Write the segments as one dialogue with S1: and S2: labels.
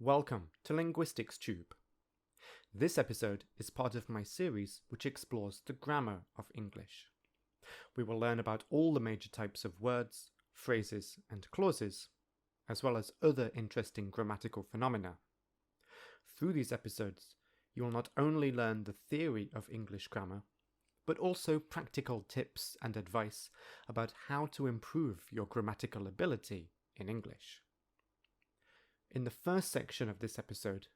S1: Welcome to LinguisticsTube. This episode is part of my series which explores the grammar of English. We will learn about all the major types of words, phrases, and clauses, as well as other interesting grammatical phenomena. Through these episodes, you will not only learn the theory of English grammar, but also practical tips and advice about how to improve your grammatical ability in English. In the first section of this episode,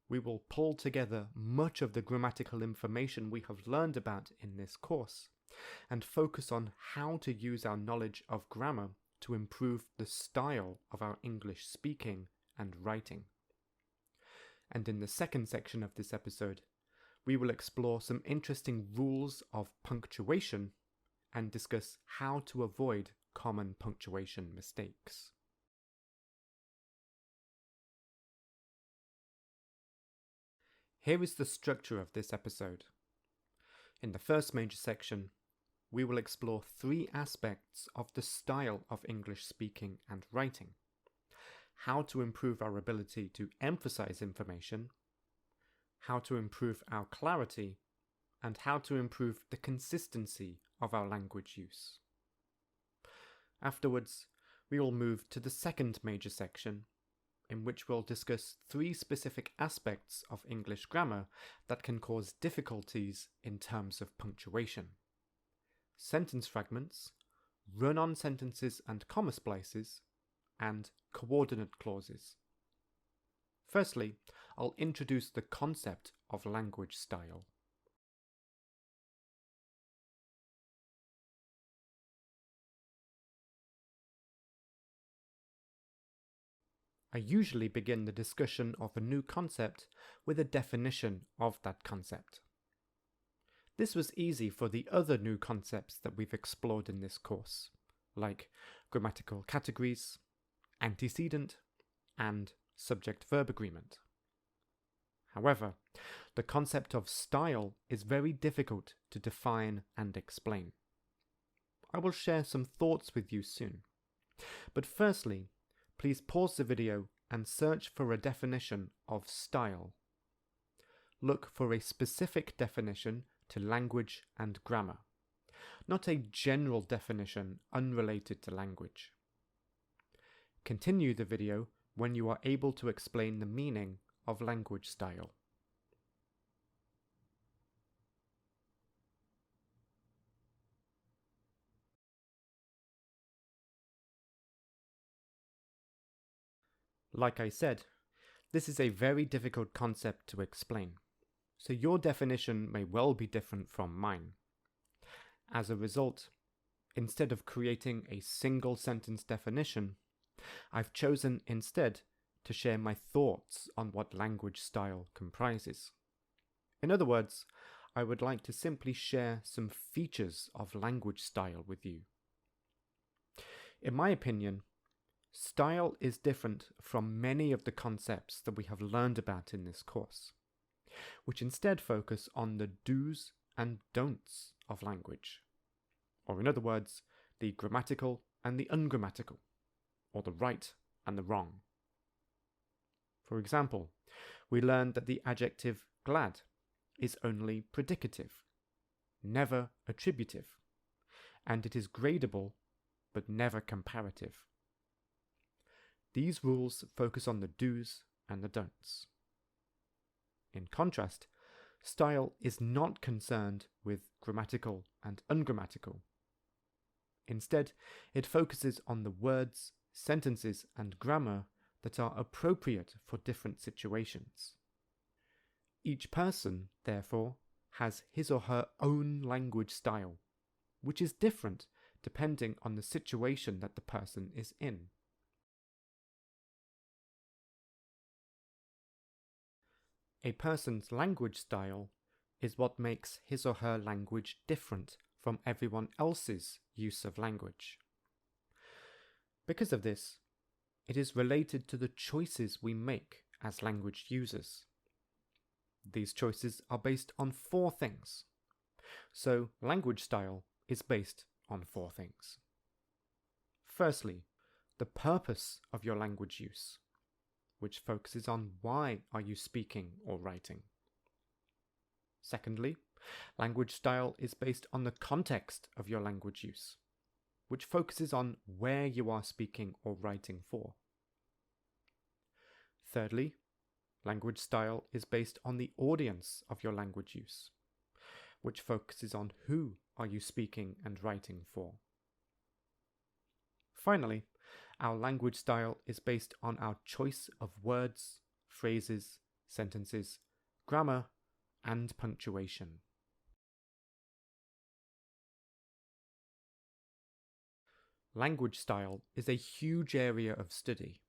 S1: we will pull together much of the grammatical information we have learned about in this course and focus on how to use our knowledge of grammar to improve the style of our English speaking and writing. And in the second section of this episode, we will explore some interesting rules of punctuation and discuss how to avoid common punctuation mistakes. Here is the structure of this episode. In the first major section, we will explore three aspects of the style of English speaking and writing: how to improve our ability to emphasize information, how to improve our clarity, and how to improve the consistency of our language use. Afterwards, we will move to the second major section, in which we'll discuss three specific aspects of English grammar that can cause difficulties in terms of punctuation: sentence fragments, run-on sentences and comma splices, and coordinate clauses. Firstly, I'll introduce the concept of language style. I usually begin the discussion of a new concept with a definition of that concept. This was easy for the other new concepts that we've explored in this course, like grammatical categories, antecedent, and subject-verb agreement. However, the concept of style is very difficult to define and explain. I will share some thoughts with you soon, but firstly, please pause the video and search for a definition of style. Look for a specific definition to language and grammar, not a general definition unrelated to language. Continue the video when you are able to explain the meaning of language style. Like I said, this is a very difficult concept to explain, so your definition may well be different from mine. As a result, instead of creating a single sentence definition, I've chosen instead to share my thoughts on what language style comprises. In other words, I would like to simply share some features of language style with you. In my opinion, style is different from many of the concepts that we have learned about in this course, which instead focus on the do's and don'ts of language, or in other words, the grammatical and the ungrammatical, or the right and the wrong. For example, we learned that the adjective glad is only predicative, never attributive, and it is gradable but never comparative. These rules focus on the do's and the don'ts. In contrast, style is not concerned with grammatical and ungrammatical. Instead, it focuses on the words, sentences, and grammar that are appropriate for different situations. Each person, therefore, has his or her own language style, which is different depending on the situation that the person is in. A person's language style is what makes his or her language different from everyone else's use of language. Because of this, it is related to the choices we make as language users. These choices are based on four things. So, language style is based on four things. Firstly, the purpose of your language use. which focuses on why are you speaking or writing. Secondly, language style is based on the context of your language use, which focuses on where you are speaking or writing for. Thirdly, language style is based on the audience of your language use, which focuses on who are you speaking and writing for. Finally, our language style is based on our choice of words, phrases, sentences, grammar, and punctuation. Language style is a huge area of study,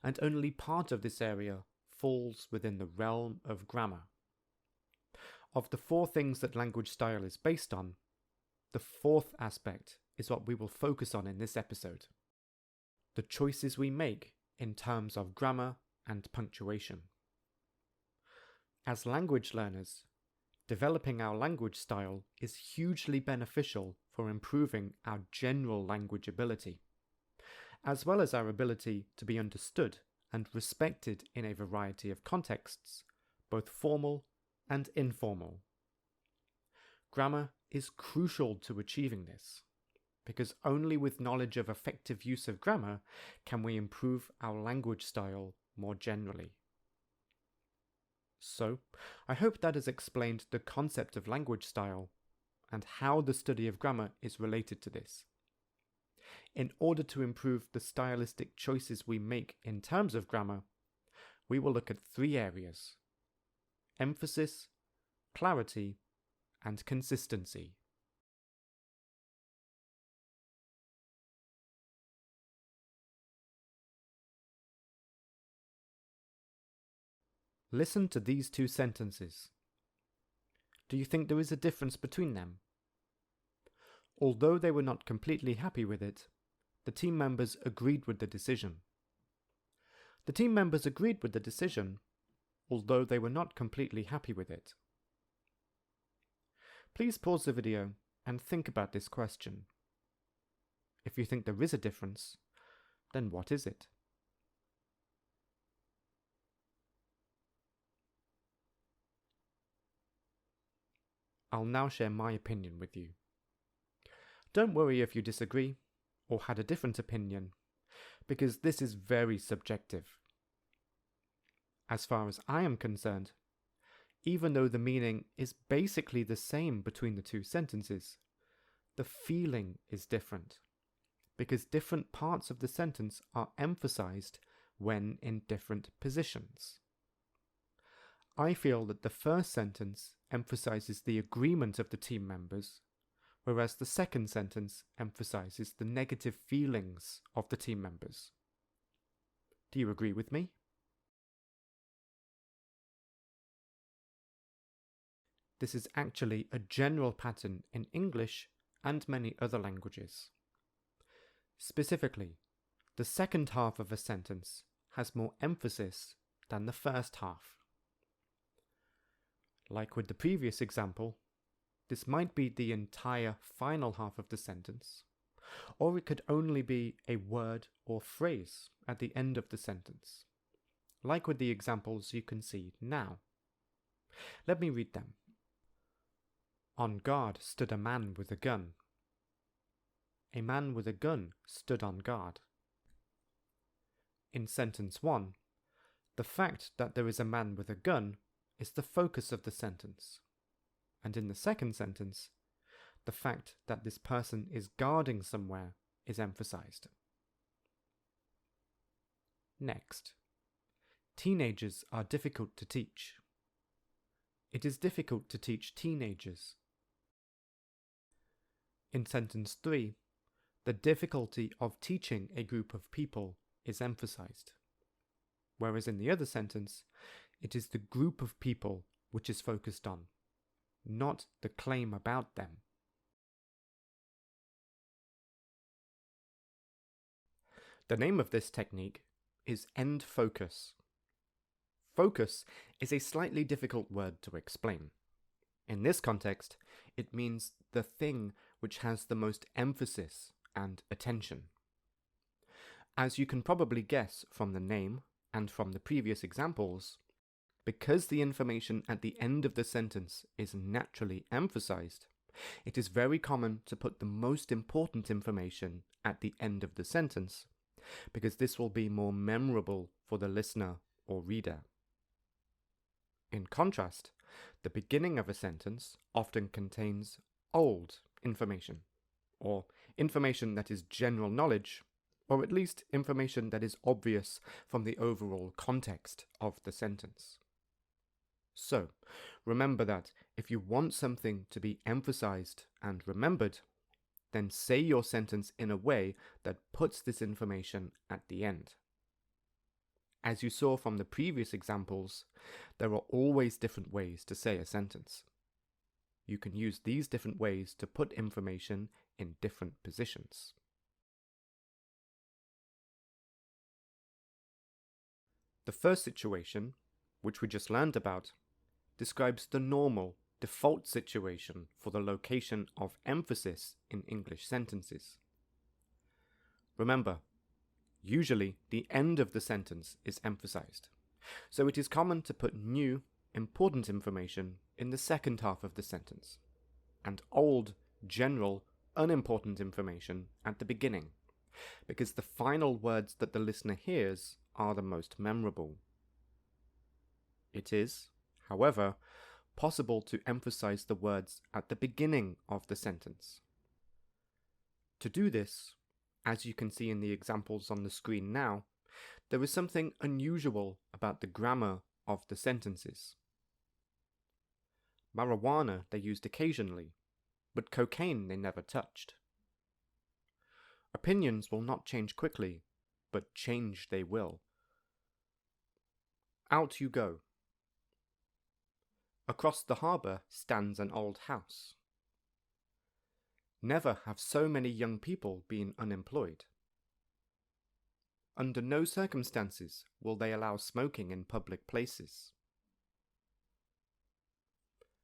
S1: and only part of this area falls within the realm of grammar. Of the 4 things that language style is based on, the 4th aspect is what we will focus on in this episode: the choices we make in terms of grammar and punctuation. As language learners, developing our language style is hugely beneficial for improving our general language ability, as well as our ability to be understood and respected in a variety of contexts, both formal and informal. Grammar is crucial to achieving this, because only with knowledge of effective use of grammar can we improve our language style more generally. So, I hope that has explained the concept of language style and how the study of grammar is related to this. In order to improve the stylistic choices we make in terms of grammar, we will look at 3 areas: emphasis, clarity, and consistency. Listen to these 2 sentences. Do you think there is a difference between them? Although they were not completely happy with it, the team members agreed with the decision. The team members agreed with the decision, although they were not completely happy with it. Please pause the video and think about this question. If you think there is a difference, then what is it? I'll now share my opinion with you. Don't worry if you disagree or had a different opinion, because this is very subjective. As far as I am concerned, even though the meaning is basically the same between the 2 sentences, the feeling is different, because different parts of the sentence are emphasized when in different positions. I feel that the first sentence emphasizes the agreement of the team members, whereas the second sentence emphasizes the negative feelings of the team members. Do you agree with me? This is actually a general pattern in English and many other languages. Specifically, the second half of a sentence has more emphasis than the first half. Like with the previous example, this might be the entire final half of the sentence, or it could only be a word or phrase at the end of the sentence, like with the examples you can see now. Let me read them. On guard stood a man with a gun. A man with a gun stood on guard. In sentence 1, the fact that there is a man with a gun is the focus of the sentence, and in the second sentence, the fact that this person is guarding somewhere is emphasized. Next, teenagers are difficult to teach. It is difficult to teach teenagers. In sentence 3, the difficulty of teaching a group of people is emphasized, whereas in the other sentence, it is the group of people which is focused on, not the claim about them. The name of this technique is end focus. Focus is a slightly difficult word to explain. In this context, it means the thing which has the most emphasis and attention. As you can probably guess from the name and from the previous examples, because the information at the end of the sentence is naturally emphasized, it is very common to put the most important information at the end of the sentence, because this will be more memorable for the listener or reader. In contrast, the beginning of a sentence often contains old information, or information that is general knowledge, or at least information that is obvious from the overall context of the sentence. So, remember that if you want something to be emphasized and remembered, then say your sentence in a way that puts this information at the end. As you saw from the previous examples, there are always different ways to say a sentence. You can use these different ways to put information in different positions. The first situation, which we just learned about, describes the normal, default situation for the location of emphasis in English sentences. Remember, usually the end of the sentence is emphasized, so it is common to put new, important information in the second half of the sentence, and old, general, unimportant information at the beginning, because the final words that the listener hears are the most memorable. It is, however, possible to emphasize the words at the beginning of the sentence. To do this, as you can see in the examples on the screen now, there is something unusual about the grammar of the sentences. Marijuana they used occasionally, but cocaine they never touched. Opinions will not change quickly, but change they will. Out you go. Across the harbour stands an old house. Never have so many young people been unemployed. Under no circumstances will they allow smoking in public places.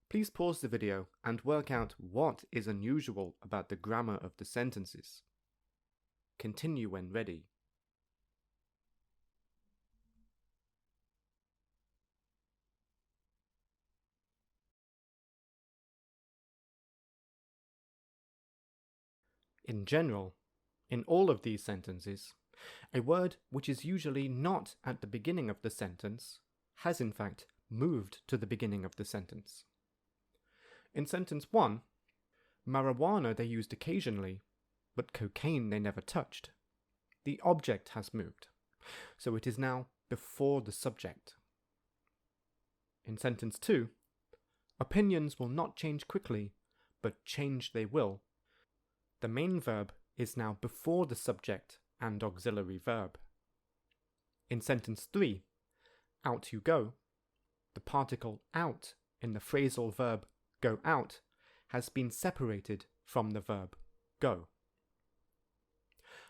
S1: Please pause the video and work out what is unusual about the grammar of the sentences. Continue when ready. In general, in all of these sentences, a word which is usually not at the beginning of the sentence has in fact moved to the beginning of the sentence. In sentence 1, marijuana they used occasionally, but cocaine they never touched. The object has moved, so it is now before the subject. In sentence 2, opinions will not change quickly, but change they will. The main verb is now before the subject and auxiliary verb. In sentence 3, out you go, the particle out in the phrasal verb go out has been separated from the verb go.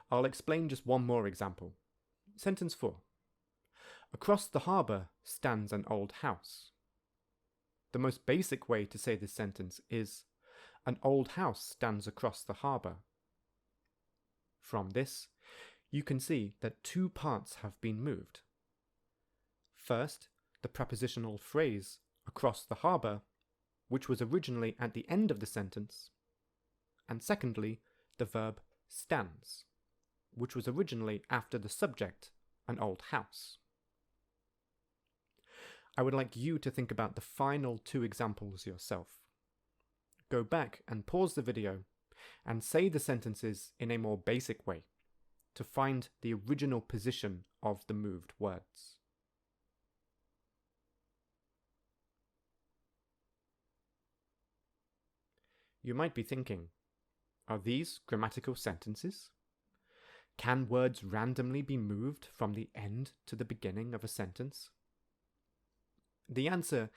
S1: I'll explain just one more example. Sentence 4. Across the harbour stands an old house. The most basic way to say this sentence is, an old house stands across the harbour. From this, you can see that two parts have been moved. First, the prepositional phrase across the harbour, which was originally at the end of the sentence, and secondly, the verb stands, which was originally after the subject, an old house. I would like you to think about the final two examples yourself. Go back and pause the video and say the sentences in a more basic way to find the original position of the moved words. You might be thinking, are these grammatical sentences? Can words randomly be moved from the end to the beginning of a sentence? The answer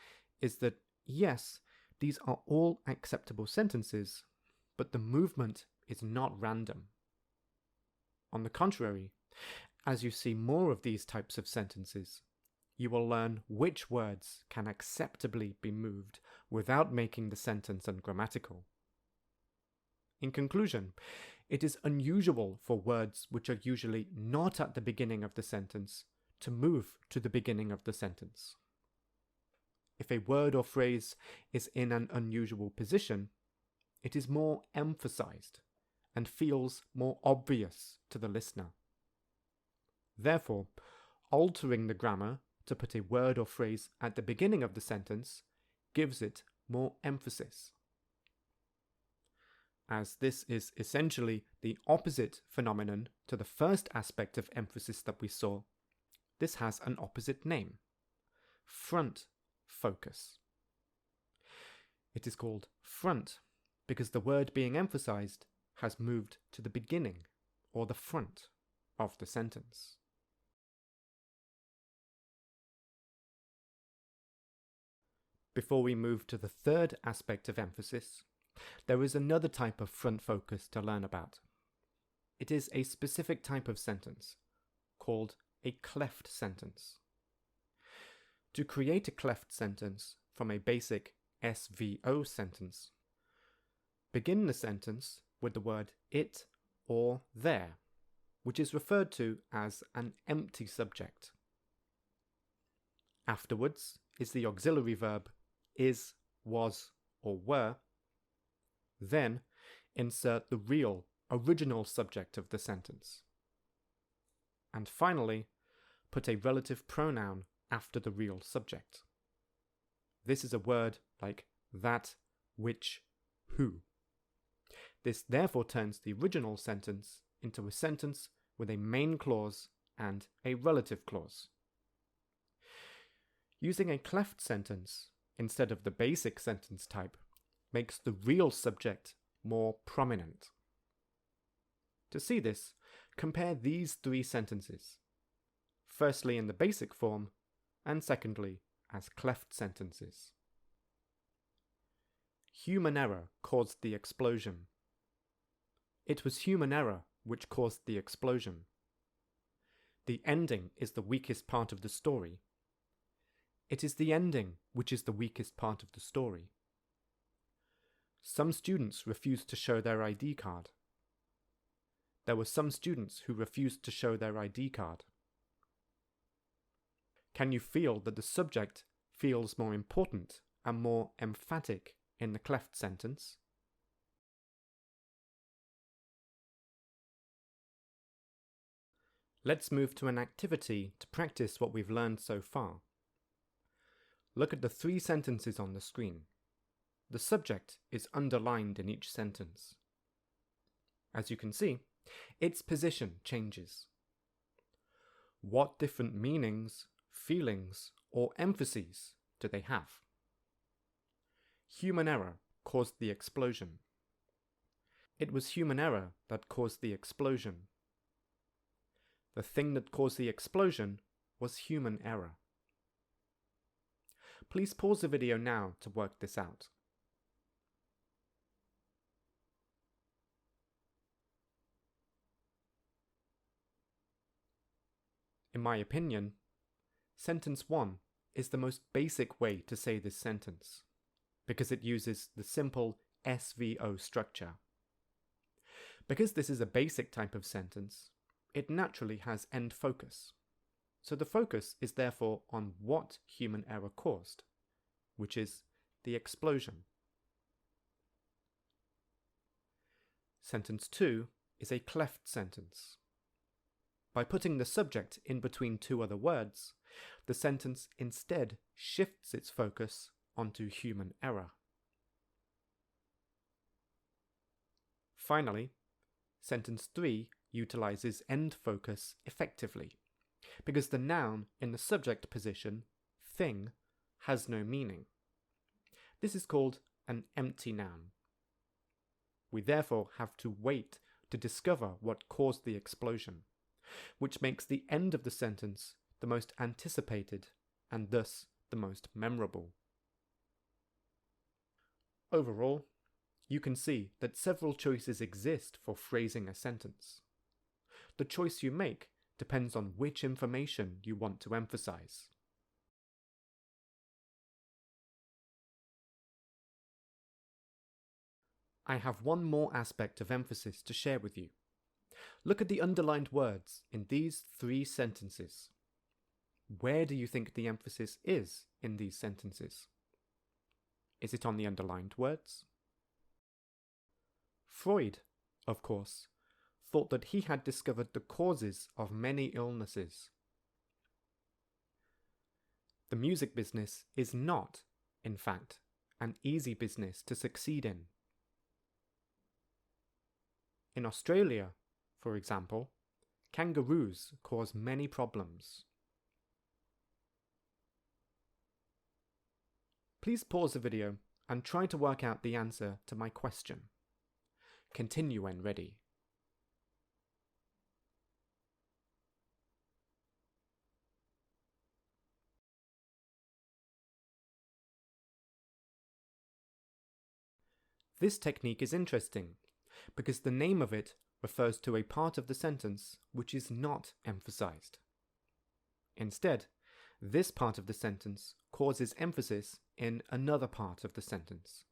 S1: is that yes, these are all acceptable sentences, but the movement is not random. On the contrary, as you see more of these types of sentences, you will learn which words can acceptably be moved without making the sentence ungrammatical. In conclusion, it is unusual for words which are usually not at the beginning of the sentence to move to the beginning of the sentence. If a word or phrase is in an unusual position, it is more emphasized and feels more obvious to the listener. Therefore, altering the grammar to put a word or phrase at the beginning of the sentence gives it more emphasis. As this is essentially the opposite phenomenon to the first aspect of emphasis that we saw, this has an opposite name: front focus. It is called front because the word being emphasized has moved to the beginning or the front of the sentence. Before we move to the third aspect of emphasis, there is another type of front focus to learn about. It is a specific type of sentence called a cleft sentence. To create a cleft sentence from a basic SVO sentence, begin the sentence with the word it or there, which is referred to as an empty subject. Afterwards is the auxiliary verb is, was, or were. Then insert the real, original subject of the sentence. And finally, put a relative pronoun after the real subject. This is a word like that, which, who. This therefore turns the original sentence into a sentence with a main clause and a relative clause. Using a cleft sentence instead of the basic sentence type makes the real subject more prominent. To see this, compare these three sentences, firstly in the basic form, and secondly as cleft sentences. Human error caused the explosion. It was human error which caused the explosion. The ending is the weakest part of the story. It is the ending which is the weakest part of the story. Some students refused to show their ID card. There were some students who refused to show their ID card. Can you feel that the subject feels more important and more emphatic in the cleft sentence? Let's move to an activity to practice what we've learned so far. Look at the three sentences on the screen. The subject is underlined in each sentence. As you can see, its position changes. What different meanings, feelings, or emphases do they have? Human error caused the explosion. It was human error that caused the explosion. The thing that caused the explosion was human error. Please pause the video now to work this out. In my opinion, sentence 1 is the most basic way to say this sentence, because it uses the simple SVO structure. Because this is a basic type of sentence, it naturally has end focus. So the focus is therefore on what human error caused, which is the explosion. Sentence 2 is a cleft sentence. By putting the subject in between two other words, the sentence instead shifts its focus onto human error. Finally, sentence 3 utilizes end focus effectively, because the noun in the subject position, thing, has no meaning. This is called an empty noun. We therefore have to wait to discover what caused the explosion, which makes the end of the sentence the most anticipated and thus the most memorable. Overall, you can see that several choices exist for phrasing a sentence. The choice you make depends on which information you want to emphasize. I have one more aspect of emphasis to share with you. Look at the underlined words in these three sentences. where do you think the emphasis is in these sentences? Is it on the underlined words? Freud, of course, thought that he had discovered the causes of many illnesses. The music business is not, in fact, an easy business to succeed in. In Australia, for example, kangaroos cause many problems. Please pause the video and try to work out the answer to my question. Continue when ready. This technique is interesting because the name of it refers to a part of the sentence which is not emphasized. Instead, this part of the sentence causes emphasis in another part of the sentence.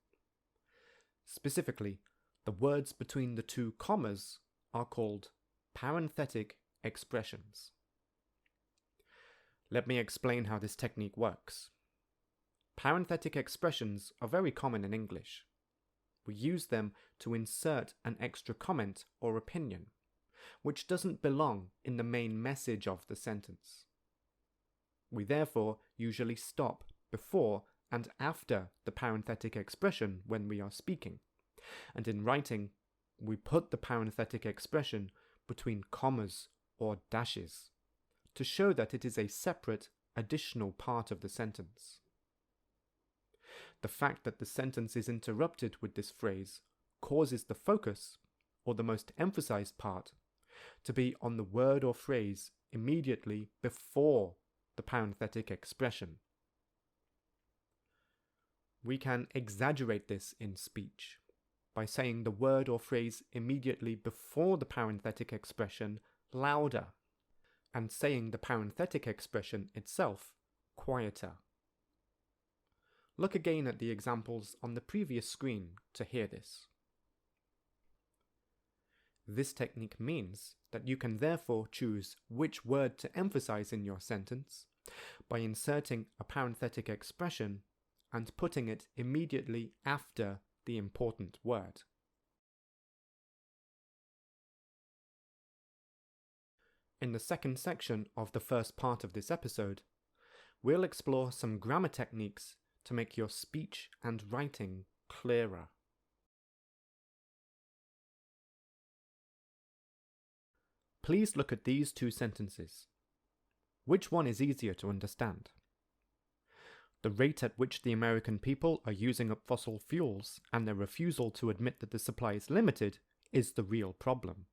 S1: Specifically, the words between the two commas are called parenthetic expressions. Let me explain how this technique works. Parenthetic expressions are very common in English. We use them to insert an extra comment or opinion, which doesn't belong in the main message of the sentence. We therefore usually stop before and after the parenthetic expression when we are speaking, and in writing, we put the parenthetic expression between commas or dashes to show that it is a separate, additional part of the sentence. The fact that the sentence is interrupted with this phrase causes the focus, or the most emphasized part, to be on the word or phrase immediately before the parenthetic expression. We can exaggerate this in speech by saying the word or phrase immediately before the parenthetic expression louder, and saying the parenthetic expression itself quieter. Look again at the examples on the previous screen to hear this. This technique means that you can therefore choose which word to emphasize in your sentence by inserting a parenthetic expression and putting it immediately after the important word. In the second section of the first part of this episode, we'll explore some grammar techniques to make your speech and writing clearer. Please look at these two sentences. Which one is easier to understand? The rate at which the American people are using up fossil fuels and their refusal to admit that the supply is limited is the real problem.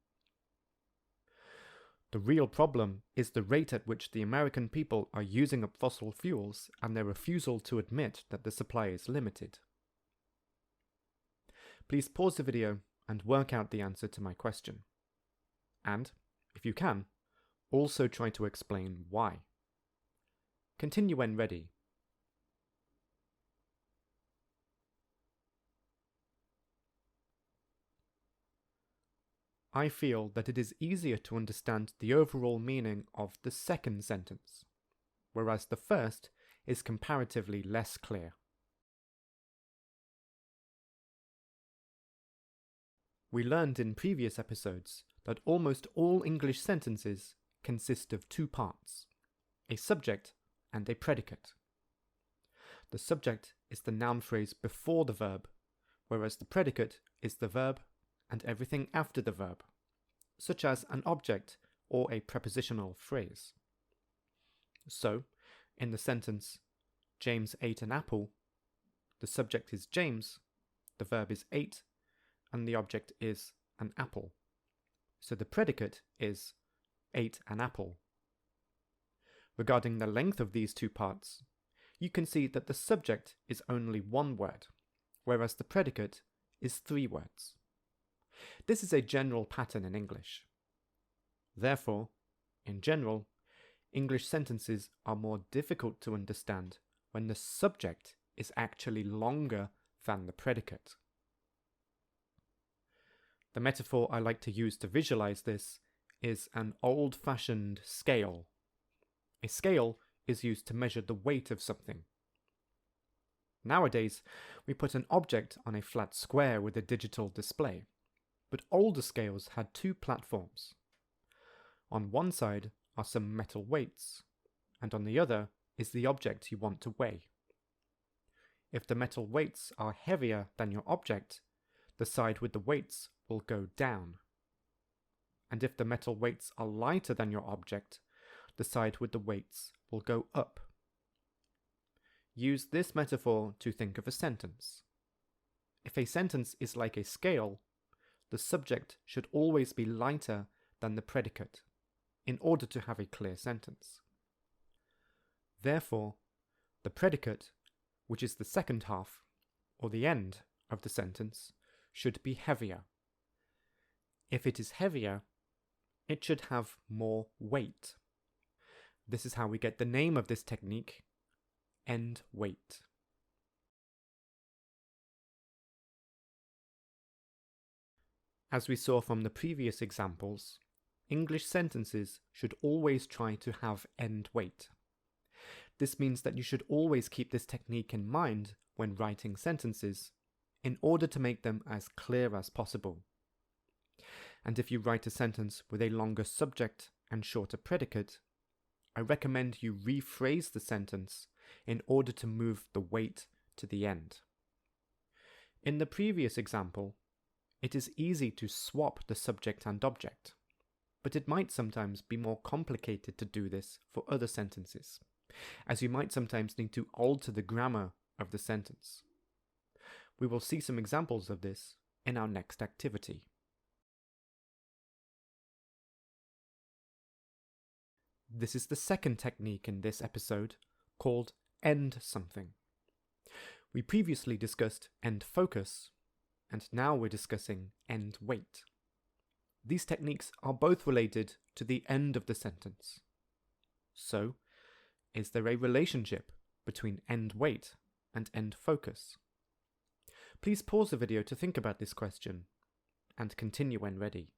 S1: The real problem is the rate at which the American people are using up fossil fuels and their refusal to admit that the supply is limited. Please pause the video and work out the answer to my question. And, if you can, also try to explain why. Continue when ready. I feel that it is easier to understand the overall meaning of the second sentence, whereas the first is comparatively less clear. We learned in previous episodes that almost all English sentences consist of two parts, a subject and a predicate. The subject is the noun phrase before the verb, whereas the predicate is the verb and everything after the verb, such as an object or a prepositional phrase. So, in the sentence, James ate an apple, the subject is James, the verb is ate, and the object is an apple. So the predicate is ate an apple. Regarding the length of these two parts, you can see that the subject is only one word, whereas the predicate is 3 words. This is a general pattern in English. Therefore, in general, English sentences are more difficult to understand when the subject is actually longer than the predicate. The metaphor I like to use to visualize this is an old-fashioned scale. A scale is used to measure the weight of something. Nowadays, we put an object on a flat square with a digital display, but older scales had two platforms. On one side are some metal weights, and on the other is the object you want to weigh. If the metal weights are heavier than your object, the side with the weights will go down. And if the metal weights are lighter than your object, the side with the weights will go up. Use this metaphor to think of a sentence. If a sentence is like a scale, the subject should always be lighter than the predicate in order to have a clear sentence. Therefore, the predicate, which is the second half, or the end of the sentence, should be heavier. If it is heavier, it should have more weight. This is how we get the name of this technique, end weight. As we saw from the previous examples, English sentences should always try to have end weight. This means that you should always keep this technique in mind when writing sentences in order to make them as clear as possible. And if you write a sentence with a longer subject and shorter predicate, I recommend you rephrase the sentence in order to move the weight to the end. In the previous example, it is easy to swap the subject and object, but it might sometimes be more complicated to do this for other sentences, as you might sometimes need to alter the grammar of the sentence. We will see some examples of this in our next activity. This is the second technique in this episode, called end something. We previously discussed end focus, and now we're discussing end weight. These techniques are both related to the end of the sentence. So, is there a relationship between end weight and end focus? Please pause the video to think about this question, and continue when ready.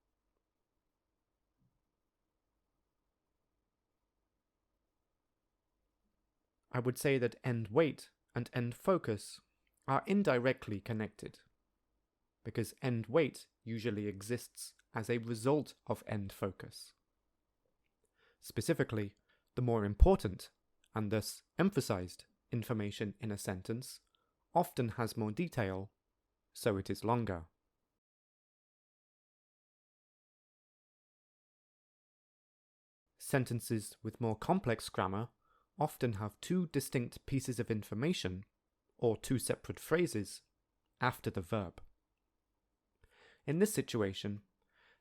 S1: I would say that end weight and end focus are indirectly connected, because end weight usually exists as a result of end focus. Specifically, the more important, and thus emphasized, information in a sentence often has more detail, so it is longer. Sentences with more complex grammar often have two distinct pieces of information, or two separate phrases, after the verb. In this situation,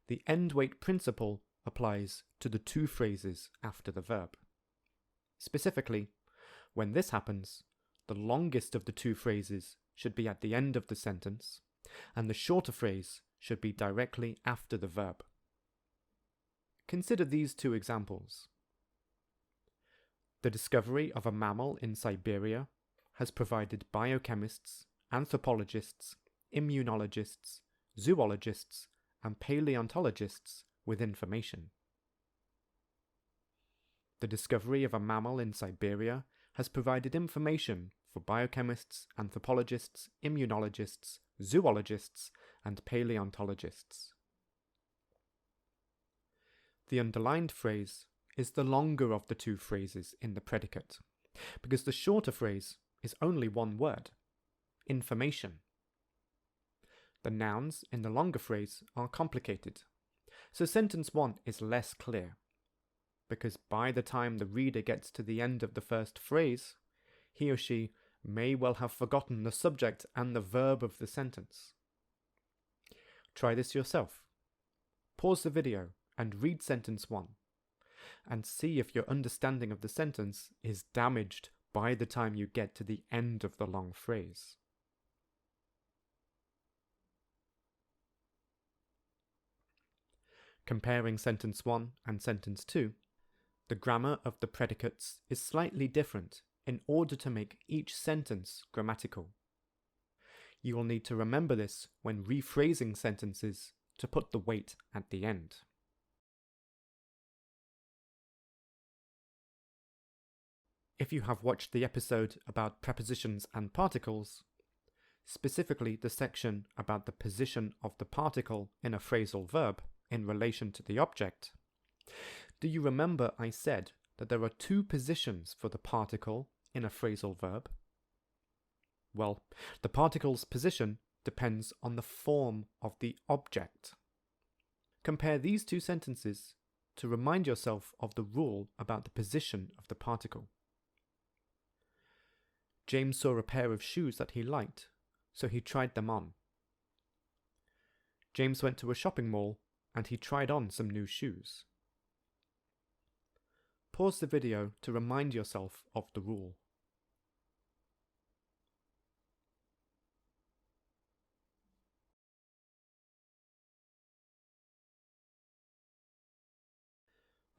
S1: the end weight principle applies to the two phrases after the verb. Specifically, when this happens, the longest of the two phrases should be at the end of the sentence, and the shorter phrase should be directly after the verb. Consider these two examples. The discovery of a mammal in Siberia has provided biochemists, anthropologists, immunologists, zoologists, and paleontologists with information. The discovery of a mammal in Siberia has provided information for biochemists, anthropologists, immunologists, zoologists, and paleontologists. The underlined phrase is the longer of the two phrases in the predicate, because the shorter phrase is only one word, information. The nouns in the longer phrase are complicated, so sentence 1 is less clear, because by the time the reader gets to the end of the first phrase, he or she may well have forgotten the subject and the verb of the sentence. Try this yourself. Pause the video and read sentence 1, and see if your understanding of the sentence is damaged by the time you get to the end of the long phrase. Comparing sentence 1 and sentence 2, the grammar of the predicates is slightly different in order to make each sentence grammatical. You will need to remember this when rephrasing sentences to put the weight at the end. If you have watched the episode about prepositions and particles, specifically the section about the position of the particle in a phrasal verb in relation to the object, do you remember I said that there are two positions for the particle in a phrasal verb? Well, the particle's position depends on the form of the object. Compare these two sentences to remind yourself of the rule about the position of the particle. James saw a pair of shoes that he liked, so he tried them on. James went to a shopping mall and he tried on some new shoes. Pause the video to remind yourself of the rule.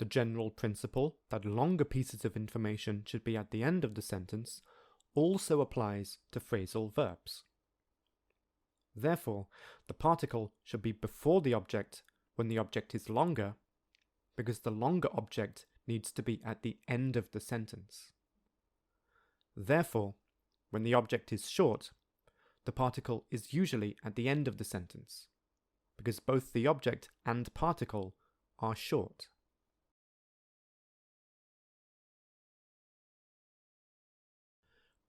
S1: The general principle that longer pieces of information should be at the end of the sentence also applies to phrasal verbs. Therefore, the particle should be before the object when the object is longer, because the longer object needs to be at the end of the sentence. Therefore, when the object is short, the particle is usually at the end of the sentence, because both the object and particle are short.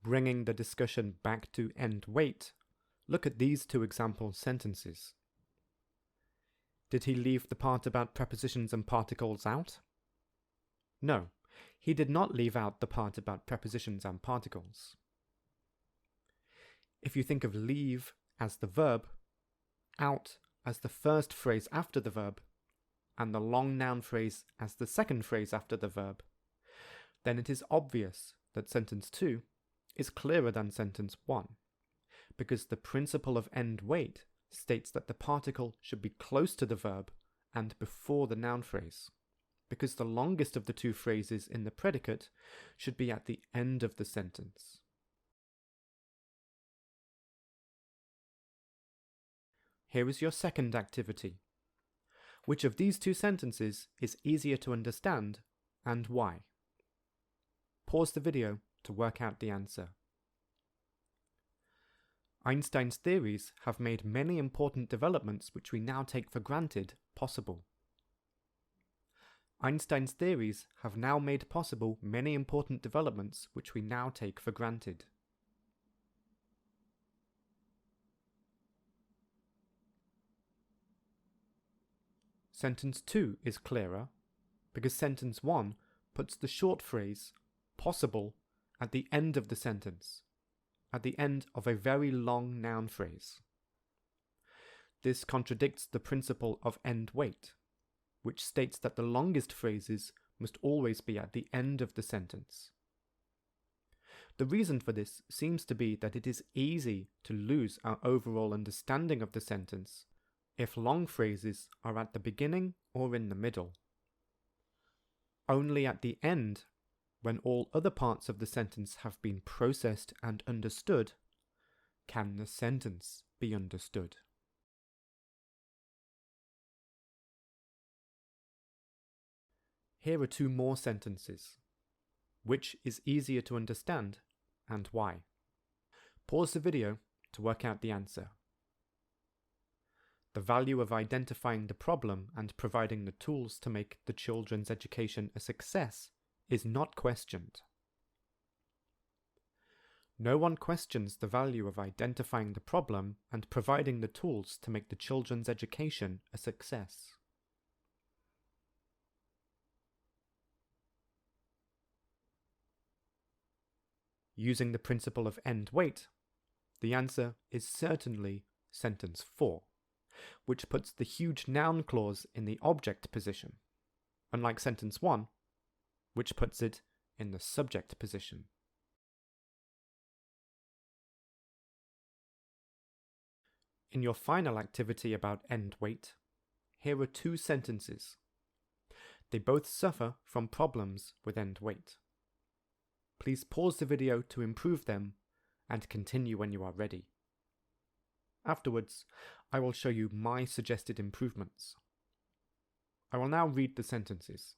S1: Bringing the discussion back to end wait, look at these two example sentences. Did he leave the part about prepositions and particles out? No, he did not leave out the part about prepositions and particles. If you think of leave as the verb, out as the first phrase after the verb, and the long noun phrase as the second phrase after the verb, then it is obvious that sentence 2 is clearer than sentence 1, because the principle of end wait states that the particle should be close to the verb and before the noun phrase, because the longest of the two phrases in the predicate should be at the end of the sentence. Here is your second activity. Which of these two sentences is easier to understand and why? Pause the video to work out the answer. Einstein's theories have made many important developments which we now take for granted possible. Einstein's theories have now made possible many important developments which we now take for granted. Sentence 2 is clearer because sentence 1 puts the short phrase possible at the end of the sentence, at the end of a very long noun phrase. This contradicts the principle of end wait, which states that the longest phrases must always be at the end of the sentence. The reason for this seems to be that it is easy to lose our overall understanding of the sentence if long phrases are at the beginning or in the middle. Only at the end, when all other parts of the sentence have been processed and understood, can the sentence be understood. Here are two more sentences. Which is easier to understand and why? Pause the video to work out the answer. The value of identifying the problem and providing the tools to make the children's education a success is not questioned. No one questions the value of identifying the problem and providing the tools to make the children's education a success. Using the principle of end wait, the answer is certainly sentence 4, which puts the huge noun clause in the object position, unlike sentence 1, which puts it in the subject position. In your final activity about end wait, here are two sentences. They both suffer from problems with end wait. Please pause the video to improve them and continue when you are ready. Afterwards, I will show you my suggested improvements. I will now read the sentences.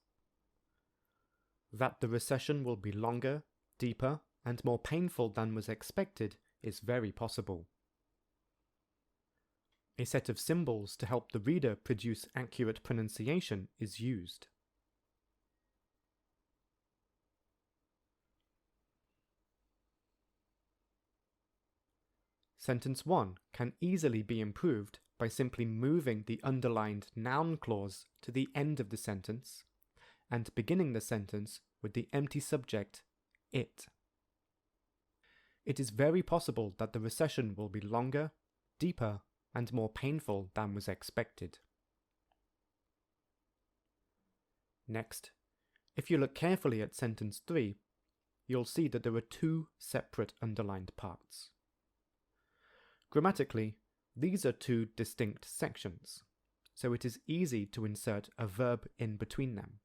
S1: That the recession will be longer deeper and more painful than was expected is very possible. A set of symbols to help the reader produce accurate pronunciation is used. Sentence 1 can easily be improved by simply moving the underlined noun clause to the end of the sentence and beginning the sentence with the empty subject, it. It is very possible that the recession will be longer, deeper, and more painful than was expected. Next, if you look carefully at sentence 3, you'll see that there are two separate underlined parts. Grammatically, these are two distinct sections, so it is easy to insert a verb in between them.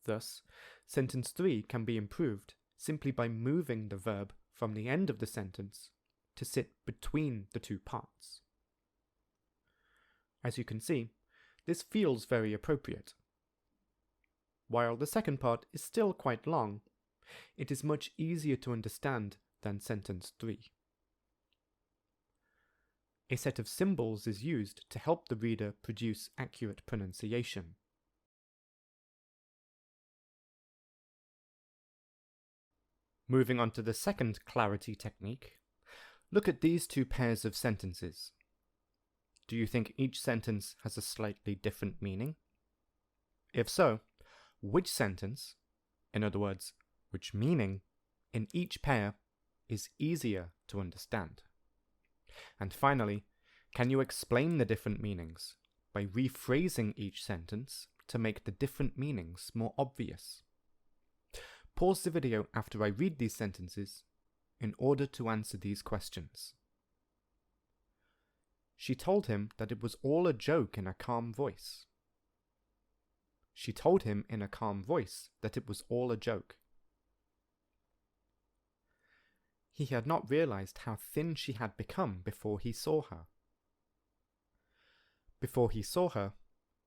S1: Thus, sentence 3 can be improved simply by moving the verb from the end of the sentence to sit between the two parts. As you can see, this feels very appropriate. While the second part is still quite long, it is much easier to understand than sentence 3. A set of symbols is used to help the reader produce accurate pronunciation. Moving on to the second clarity technique, look at these two pairs of sentences. Do you think each sentence has a slightly different meaning? If so, which sentence, in other words, which meaning, in each pair is easier to understand? And finally, can you explain the different meanings by rephrasing each sentence to make the different meanings more obvious? Pause the video after I read these sentences in order to answer these questions. She told him that it was all a joke in a calm voice. She told him in a calm voice that it was all a joke. He had not realized how thin she had become before he saw her. Before he saw her,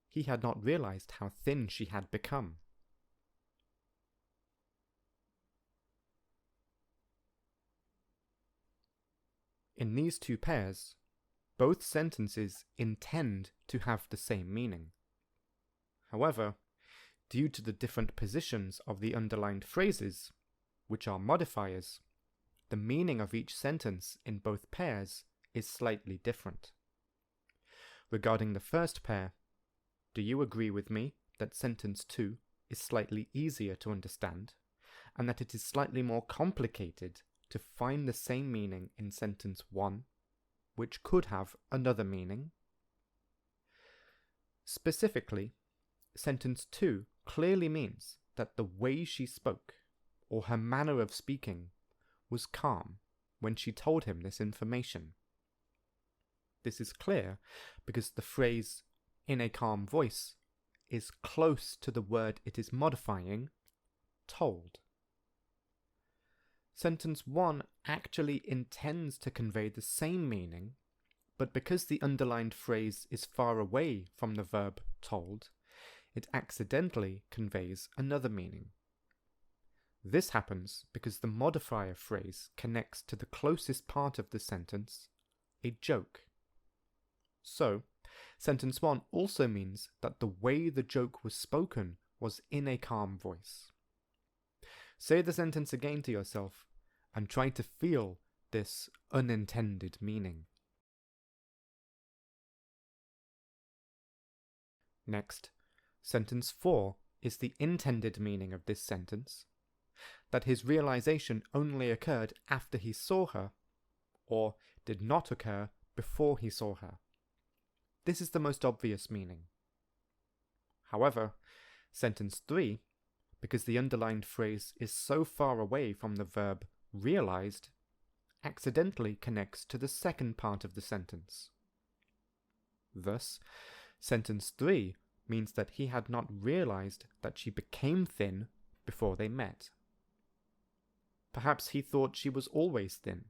S1: he had not realized how thin she had become. In these two pairs, both sentences intend to have the same meaning. However, due to the different positions of the underlined phrases, which are modifiers, the meaning of each sentence in both pairs is slightly different. Regarding the first pair, do you agree with me that sentence 2 is slightly easier to understand, and that it is slightly more complicated to find the same meaning in sentence 1, which could have another meaning? Specifically, sentence 2 clearly means that the way she spoke, or her manner of speaking, was calm when she told him this information. This is clear because the phrase "in a calm voice" is close to the word it is modifying, told. Sentence 1 actually intends to convey the same meaning, but because the underlined phrase is far away from the verb told, it accidentally conveys another meaning. This happens because the modifier phrase connects to the closest part of the sentence, a joke. So, sentence 1 also means that the way the joke was spoken was in a calm voice. Say the sentence again to yourself and try to feel this unintended meaning. Next, sentence 4 is the intended meaning of this sentence, that his realization only occurred after he saw her, or did not occur before he saw her. This is the most obvious meaning. However, sentence 3, because the underlined phrase is so far away from the verb realized, accidentally connects to the second part of the sentence. Thus, sentence 3 means that he had not realized that she became thin before they met. Perhaps he thought she was always thin,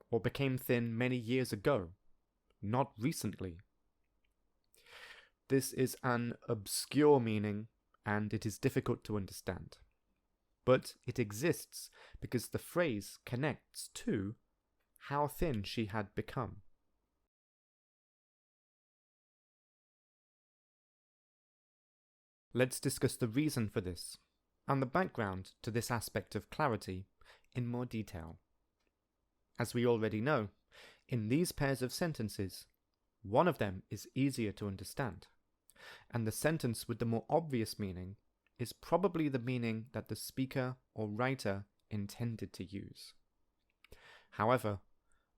S1: or became thin many years ago, not recently. This is an obscure meaning, and it is difficult to understand. but it exists because the phrase connects to how thin she had become. Let's discuss the reason for this and the background to this aspect of clarity in more detail. As we already know, in these pairs of sentences, one of them is easier to understand, and the sentence with the more obvious meaning is probably the meaning that the speaker or writer intended to use. However,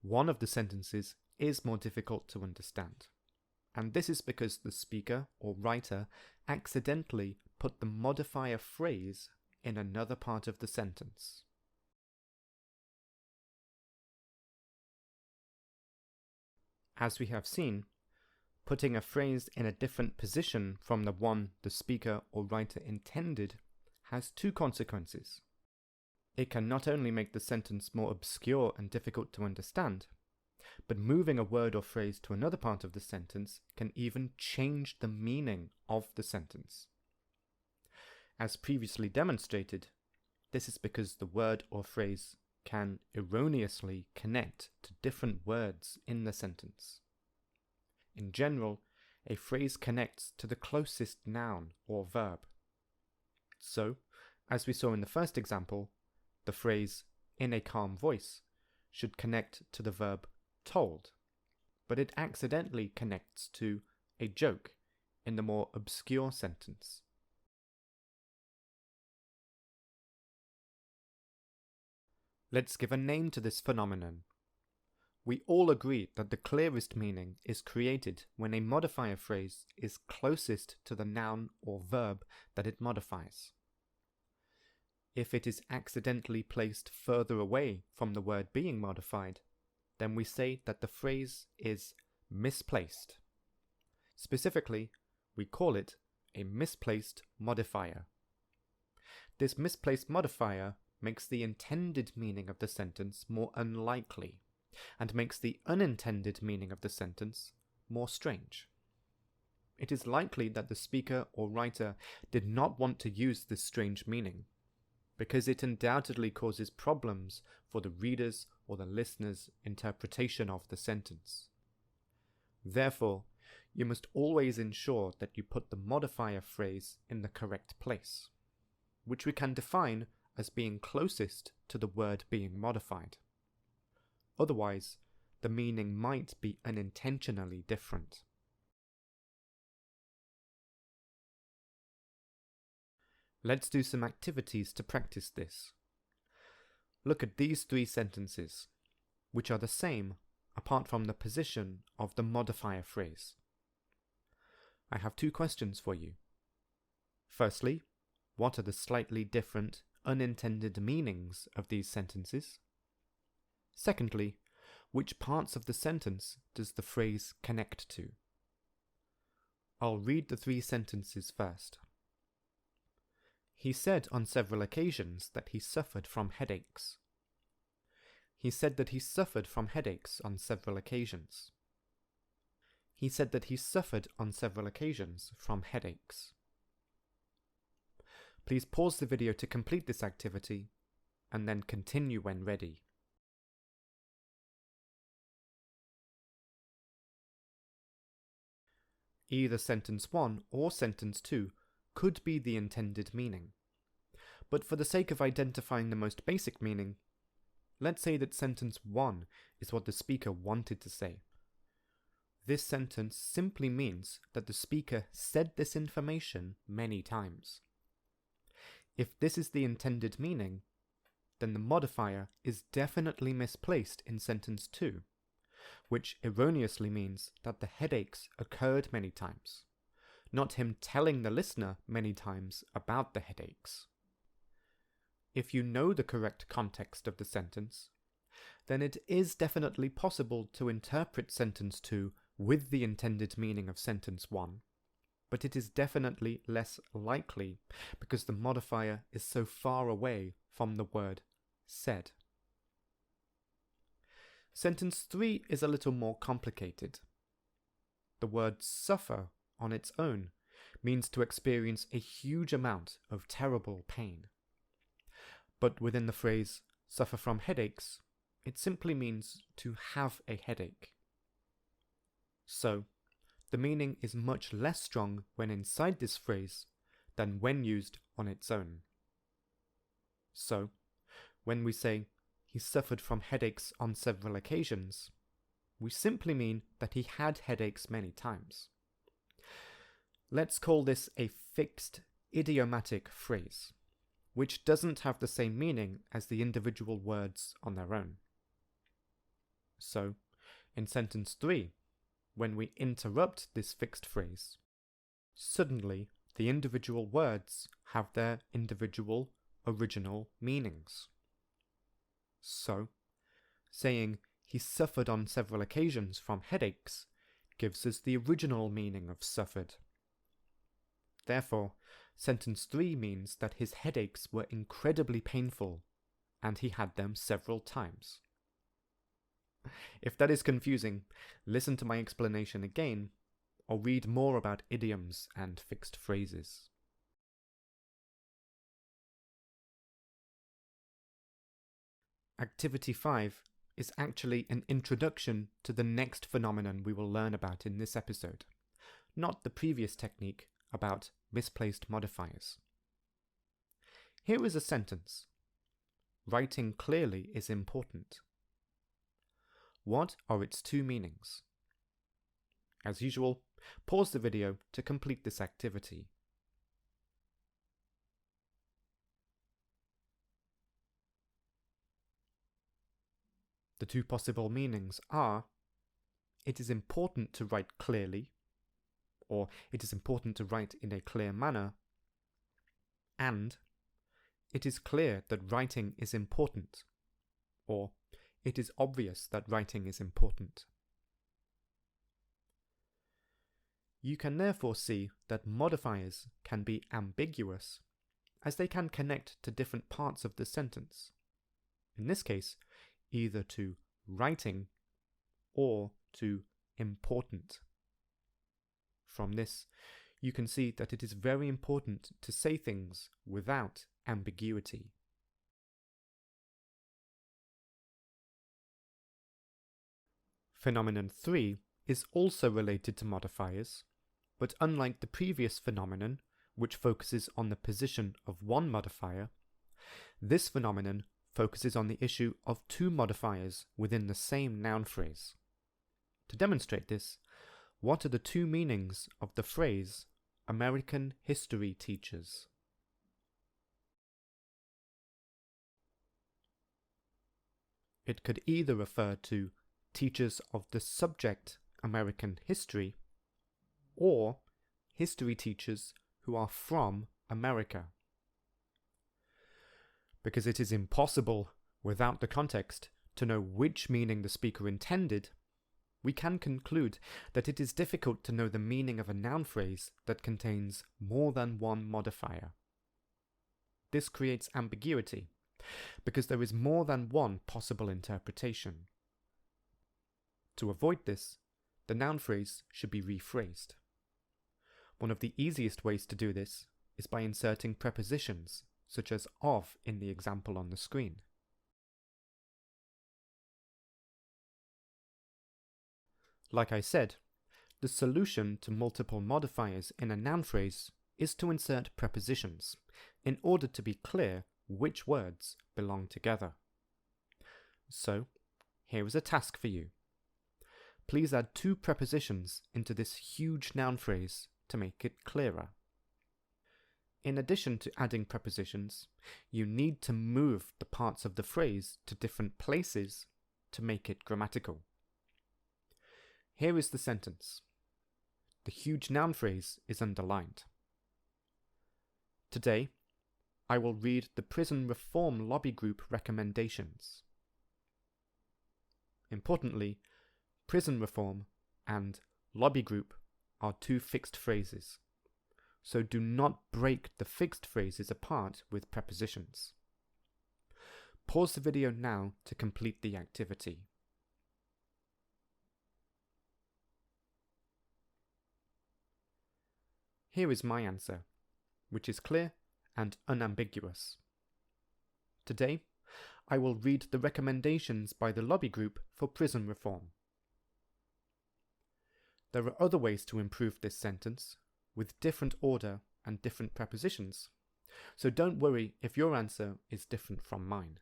S1: one of the sentences is more difficult to understand, and this is because the speaker or writer accidentally put the modifier phrase in another part of the sentence. As we have seen, putting a phrase in a different position from the one the speaker or writer intended has two consequences. It can not only make the sentence more obscure and difficult to understand, but moving a word or phrase to another part of the sentence can even change the meaning of the sentence. As previously demonstrated, this is because the word or phrase can erroneously connect to different words in the sentence. In general, a phrase connects to the closest noun or verb. So, as we saw in the first example, the phrase "in a calm voice" should connect to the verb told, but it accidentally connects to a joke in the more obscure sentence. Let's give a name to this phenomenon. We all agree that the clearest meaning is created when a modifier phrase is closest to the noun or verb that it modifies. If it is accidentally placed further away from the word being modified, then we say that the phrase is misplaced. Specifically, we call it a misplaced modifier. This misplaced modifier makes the intended meaning of the sentence more unlikely, and makes the unintended meaning of the sentence more strange. It is likely that the speaker or writer did not want to use this strange meaning, because it undoubtedly causes problems for the reader's or the listener's interpretation of the sentence. Therefore, you must always ensure that you put the modifier phrase in the correct place, which we can define as being closest to the word being modified. Otherwise, the meaning might be unintentionally different. Let's do some activities to practice this. Look at these three sentences, which are the same apart from the position of the modifier phrase. I have two questions for you. Firstly, what are the slightly different, unintended meanings of these sentences? Secondly, which parts of the sentence does the phrase connect to? I'll read the three sentences first. He said on several occasions that he suffered from headaches. He said that he suffered from headaches on several occasions. He said that he suffered on several occasions from headaches. Please pause the video to complete this activity, and then continue when ready. Either sentence 1 or sentence 2 could be the intended meaning. But for the sake of identifying the most basic meaning, let's say that sentence 1 is what the speaker wanted to say. This sentence simply means that the speaker said this information many times. If this is the intended meaning, then the modifier is definitely misplaced in sentence 2, which erroneously means that the headaches occurred many times, not him telling the listener many times about the headaches. If you know the correct context of the sentence, then it is definitely possible to interpret sentence 2 with the intended meaning of sentence 1, but it is definitely less likely because the modifier is so far away from the word said. Sentence 3 is a little more complicated. The word suffer on its own means to experience a huge amount of terrible pain. But within the phrase suffer from headaches, it simply means to have a headache. So, the meaning is much less strong when inside this phrase than when used on its own. So, when we say he suffered from headaches on several occasions, we simply mean that he had headaches many times. Let's call this a fixed idiomatic phrase, which doesn't have the same meaning as the individual words on their own. So, in sentence 3, when we interrupt this fixed phrase, suddenly the individual words have their individual original meanings. So, saying he suffered on several occasions from headaches gives us the original meaning of suffered. Therefore, sentence 3 means that his headaches were incredibly painful and he had them several times. If that is confusing, listen to my explanation again or read more about idioms and fixed phrases. Activity 5 is actually an introduction to the next phenomenon we will learn about in this episode, not the previous technique about misplaced modifiers. Here is a sentence. Writing clearly is important. What are its two meanings? As usual, pause the video to complete this activity. The two possible meanings are, it is important to write clearly, or it is important to write in a clear manner, and it is clear that writing is important, or it is obvious that writing is important. You can therefore see that modifiers can be ambiguous, as they can connect to different parts of the sentence. In this case, either to writing or to important. From this, you can see that it is very important to say things without ambiguity. Phenomenon 3 is also related to modifiers, but unlike the previous phenomenon, which focuses on the position of one modifier, this phenomenon focuses on the issue of two modifiers within the same noun phrase. To demonstrate this, what are the two meanings of the phrase American history teachers? It could either refer to teachers of the subject American history, or history teachers who are from America. Because it is impossible, without the context, to know which meaning the speaker intended, we can conclude that it is difficult to know the meaning of a noun phrase that contains more than one modifier. This creates ambiguity, because there is more than one possible interpretation. To avoid this, the noun phrase should be rephrased. One of the easiest ways to do this is by inserting prepositions, such as of in the example on the screen. Like I said, the solution to multiple modifiers in a noun phrase is to insert prepositions, in order to be clear which words belong together. So, here is a task for you. Please add two prepositions into this huge noun phrase to make it clearer. In addition to adding prepositions, you need to move the parts of the phrase to different places to make it grammatical. Here is the sentence. The huge noun phrase is underlined. Today, I will read the Prison Reform Lobby Group recommendations. Importantly, prison reform and lobby group are two fixed phrases, so do not break the fixed phrases apart with prepositions. Pause the video now to complete the activity. Here is my answer, which is clear and unambiguous. Today, I will read the recommendations by the lobby group for prison reform. There are other ways to improve this sentence, with different order and different prepositions, so don't worry if your answer is different from mine.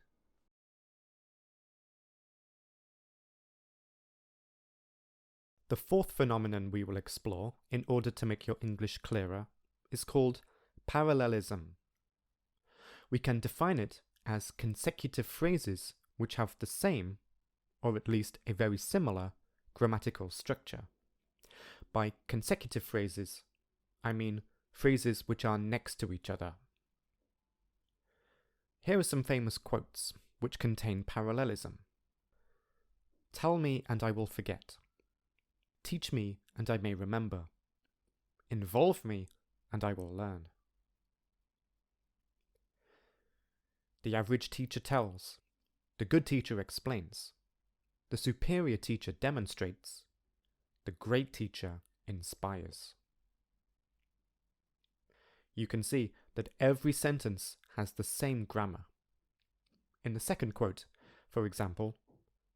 S1: The fourth phenomenon we will explore in order to make your English clearer is called parallelism. We can define it as consecutive phrases which have the same, or at least a very similar, grammatical structure. By consecutive phrases, I mean phrases which are next to each other. Here are some famous quotes which contain parallelism. Tell me and I will forget. Teach me and I may remember. Involve me and I will learn. The average teacher tells. The good teacher explains. The superior teacher demonstrates. The great teacher inspires. You can see that every sentence has the same grammar. In the second quote, for example,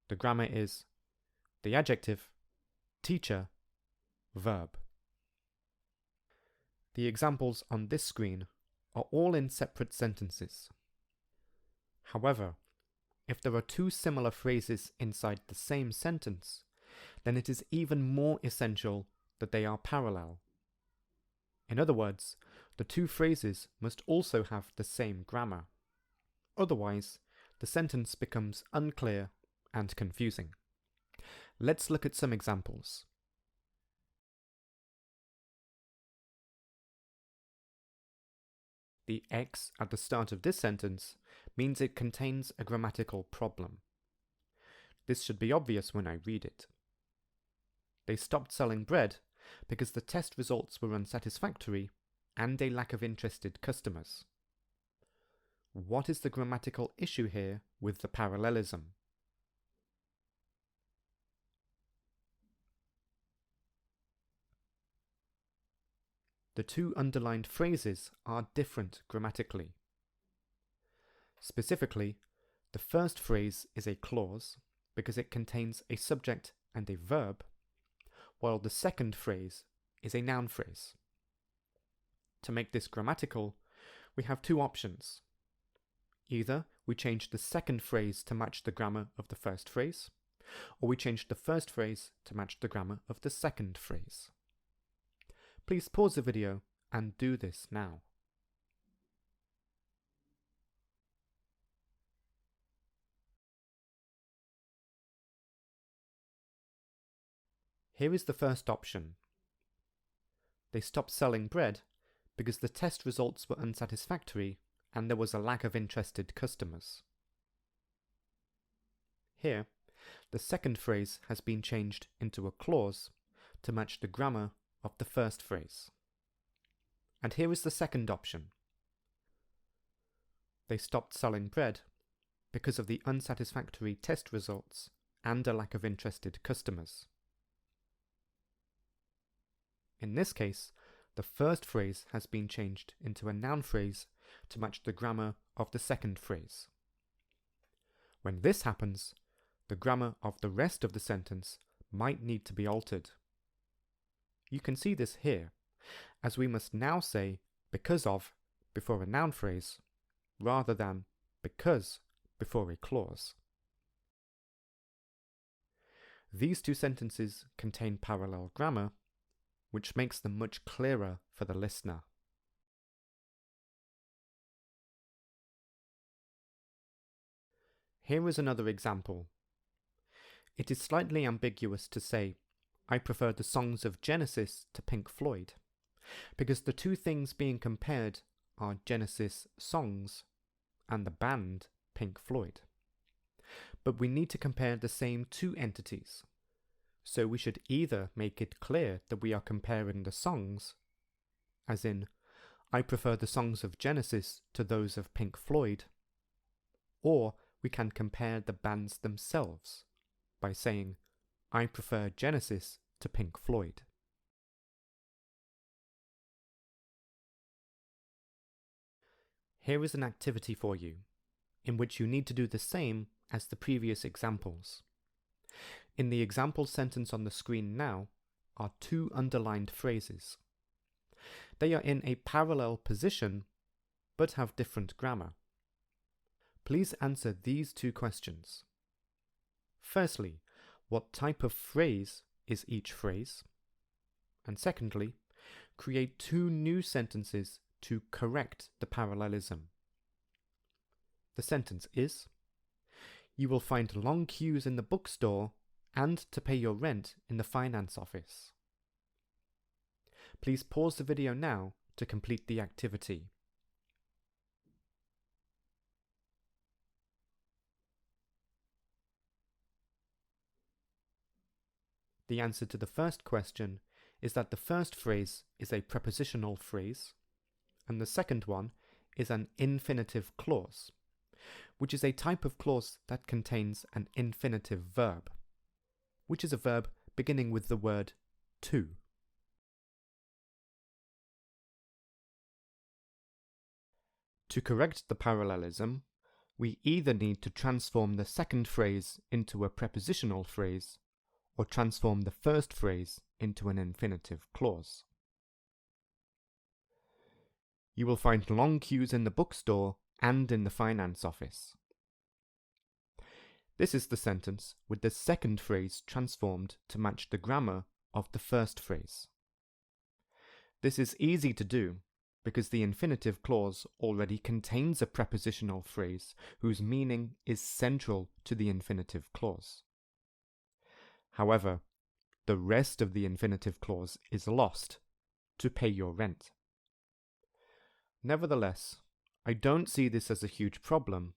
S1: the grammar is the adjective, teacher, verb. The examples on this screen are all in separate sentences. However, if there are two similar phrases inside the same sentence, then it is even more essential that they are parallel. In other words, the two phrases must also have the same grammar. Otherwise, the sentence becomes unclear and confusing. Let's look at some examples. The X at the start of this sentence means it contains a grammatical problem. This should be obvious when I read it. They stopped selling bread because the test results were unsatisfactory and a lack of interested customers. What is the grammatical issue here with the parallelism? The two underlined phrases are different grammatically. Specifically, the first phrase is a clause because it contains a subject and a verb, while the second phrase is a noun phrase. To make this grammatical, we have two options. Either we change the second phrase to match the grammar of the first phrase, or we change the first phrase to match the grammar of the second phrase. Please pause the video and do this now. Here is the first option. They stopped selling bread because the test results were unsatisfactory and there was a lack of interested customers. Here, the second phrase has been changed into a clause to match the grammar of the first phrase. And here is the second option. They stopped selling bread because of the unsatisfactory test results and a lack of interested customers. In this case, the first phrase has been changed into a noun phrase to match the grammar of the second phrase. When this happens, the grammar of the rest of the sentence might need to be altered. You can see this here, as we must now say because of before a noun phrase, rather than because before a clause. These two sentences contain parallel grammar, which makes them much clearer for the listener. Here is another example. It is slightly ambiguous to say, I prefer the songs of Genesis to Pink Floyd, because the two things being compared are Genesis songs and the band Pink Floyd. But we need to compare the same two entities, so we should either make it clear that we are comparing the songs, as in, I prefer the songs of Genesis to those of Pink Floyd, or we can compare the bands themselves by saying, I prefer Genesis to Pink Floyd. Here is an activity for you. in which you need to do the same as the previous examples. In the example sentence on the screen now are two underlined phrases. They are in a parallel position but have different grammar. Please answer these two questions. Firstly, what type of phrase is each phrase? And secondly, create two new sentences to correct the parallelism. The sentence is, you will find long queues in the bookstore and to pay your rent in the finance office. Please pause the video now to complete the activity. The answer to the first question is that the first phrase is a prepositional phrase, and the second one is an infinitive clause, which is a type of clause that contains an infinitive verb, which is a verb beginning with the word to. To correct the parallelism, we either need to transform the second phrase into a prepositional phrase, or transform the first phrase into an infinitive clause. You will find long queues in the bookstore and in the finance office. This is the sentence with the second phrase transformed to match the grammar of the first phrase. This is easy to do because the infinitive clause already contains a prepositional phrase whose meaning is central to the infinitive clause. However, the rest of the infinitive clause is lost, to pay your rent. Nevertheless, I don't see this as a huge problem,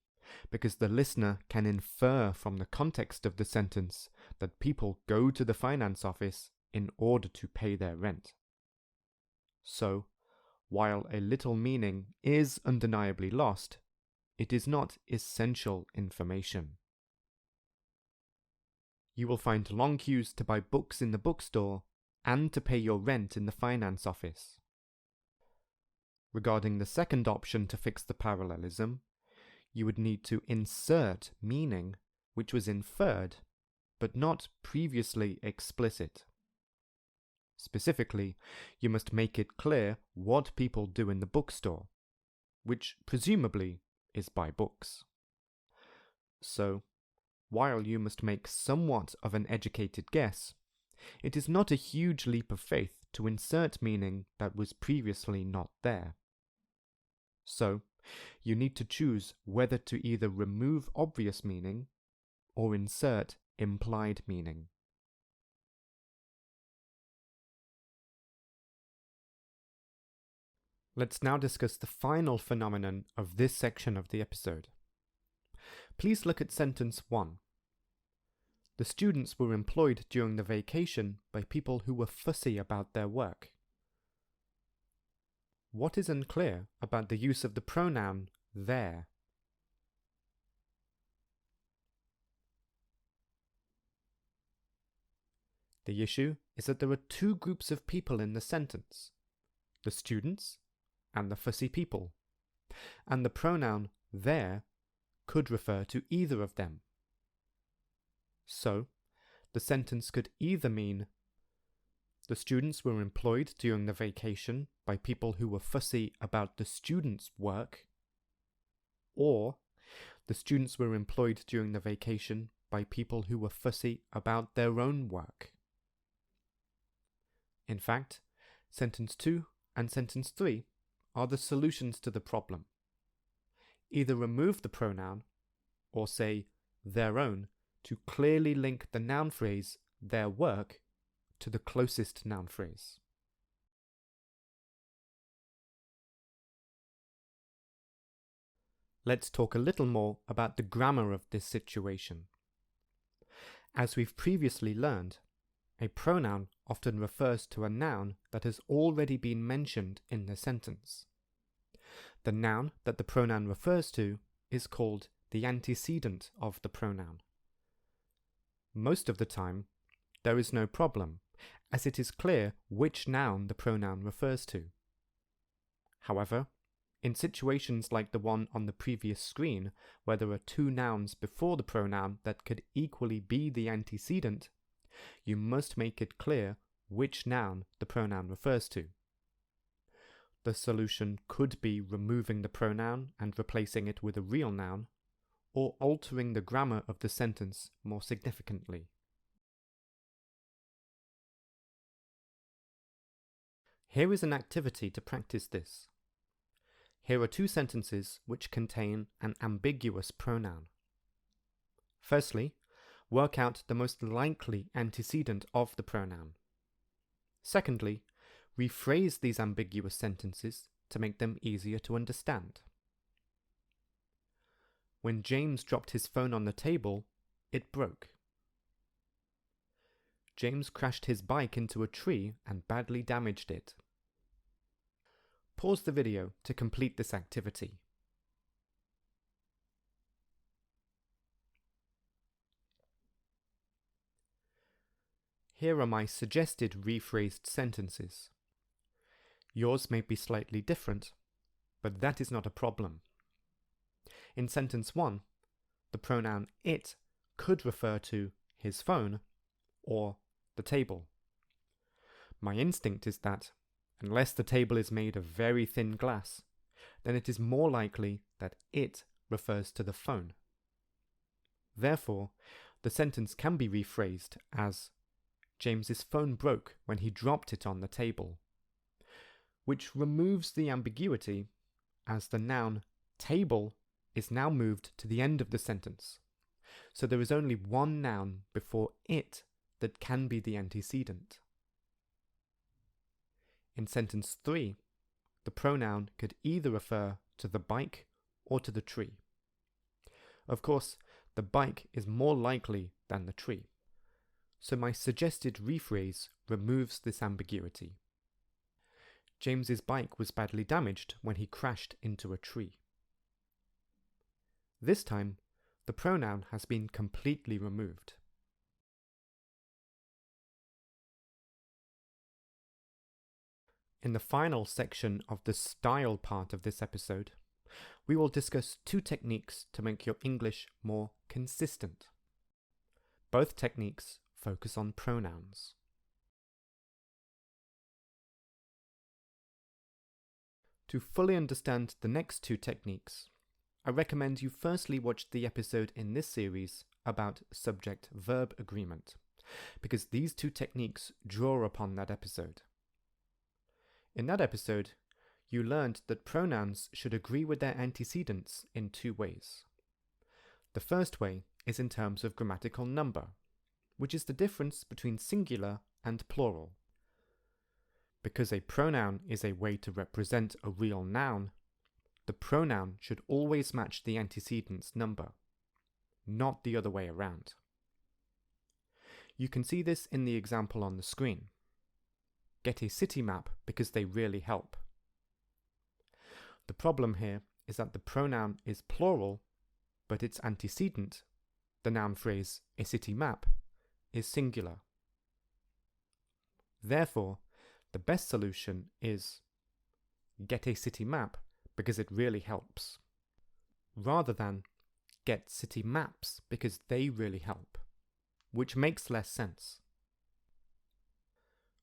S1: because the listener can infer from the context of the sentence that people go to the finance office in order to pay their rent. So, while a little meaning is undeniably lost, it is not essential information. You will find long queues to buy books in the bookstore and to pay your rent in the finance office. Regarding the second option to fix the parallelism, you would need to insert meaning which was inferred but not previously explicit. Specifically, you must make it clear what people do in the bookstore, which presumably is buy books. So, while you must make somewhat of an educated guess, it is not a huge leap of faith to insert meaning that was previously not there. So, you need to choose whether to either remove obvious meaning or insert implied meaning. Let's now discuss the final phenomenon of this section of the episode. Please look at sentence 1. The students were employed during the vacation by people who were fussy about their work. What is unclear about the use of the pronoun their? The issue is that there are two groups of people in the sentence, the students and the fussy people, and the pronoun their could refer to either of them. So, the sentence could either mean the students were employed during the vacation by people who were fussy about the students' work, or the students were employed during the vacation by people who were fussy about their own work. In fact, sentence 2 and sentence 3 are the solutions to the problem. Either remove the pronoun or say their own to clearly link the noun phrase their work to the closest noun phrase. Let's talk a little more about the grammar of this situation. As we've previously learned, a pronoun often refers to a noun that has already been mentioned in the sentence. The noun that the pronoun refers to is called the antecedent of the pronoun. Most of the time, there is no problem, as it is clear which noun the pronoun refers to. However, In situations like the one on the previous screen, where there are two nouns before the pronoun that could equally be the antecedent, you must make it clear which noun the pronoun refers to. The solution could be removing the pronoun and replacing it with a real noun, or altering the grammar of the sentence more significantly. Here is an activity to practice this. Here are two sentences which contain an ambiguous pronoun. Firstly, work out the most likely antecedent of the pronoun. Secondly, rephrase these ambiguous sentences to make them easier to understand. When James dropped his phone on the table, it broke. James crashed his bike into a tree and badly damaged it. Pause the video to complete this activity. Here are my suggested rephrased sentences. Yours may be slightly different, but that is not a problem. In sentence 1, the pronoun it could refer to his phone or the table. My instinct is that, unless the table is made of very thin glass, then it is more likely that it refers to the phone. Therefore, the sentence can be rephrased as James's phone broke when he dropped it on the table, which removes the ambiguity as the noun table is now moved to the end of the sentence. So there is only one noun before it that can be the antecedent. In sentence 3, the pronoun could either refer to the bike or to the tree. Of course, the bike is more likely than the tree. So my suggested rephrase removes this ambiguity. James's bike was badly damaged when he crashed into a tree. This time, the pronoun has been completely removed. In the final section of the style part of this episode, we will discuss two techniques to make your English more consistent. Both techniques focus on pronouns. To fully understand the next two techniques, I recommend you firstly watch the episode in this series about subject-verb agreement, because these two techniques draw upon that episode. In that episode, you learned that pronouns should agree with their antecedents in two ways. The first way is in terms of grammatical number, which is the difference between singular and plural. Because a pronoun is a way to represent a real noun, the pronoun should always match the antecedent's number, not the other way around. You can see this in the example on the screen. Get a city map because they really help. The problem here is that the pronoun is plural, but its antecedent, the noun phrase a city map, is singular. Therefore, the best solution is get a city map because it really helps, rather than get city maps because they really help, which makes less sense.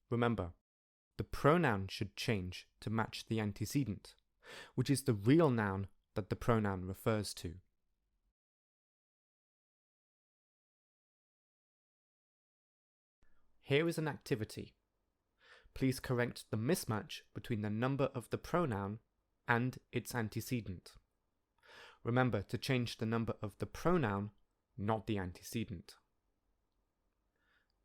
S1: Remember, the pronoun should change to match the antecedent, which is the real noun that the pronoun refers to. Here is an activity. Please correct the mismatch between the number of the pronoun and its antecedent. Remember to change the number of the pronoun, not the antecedent.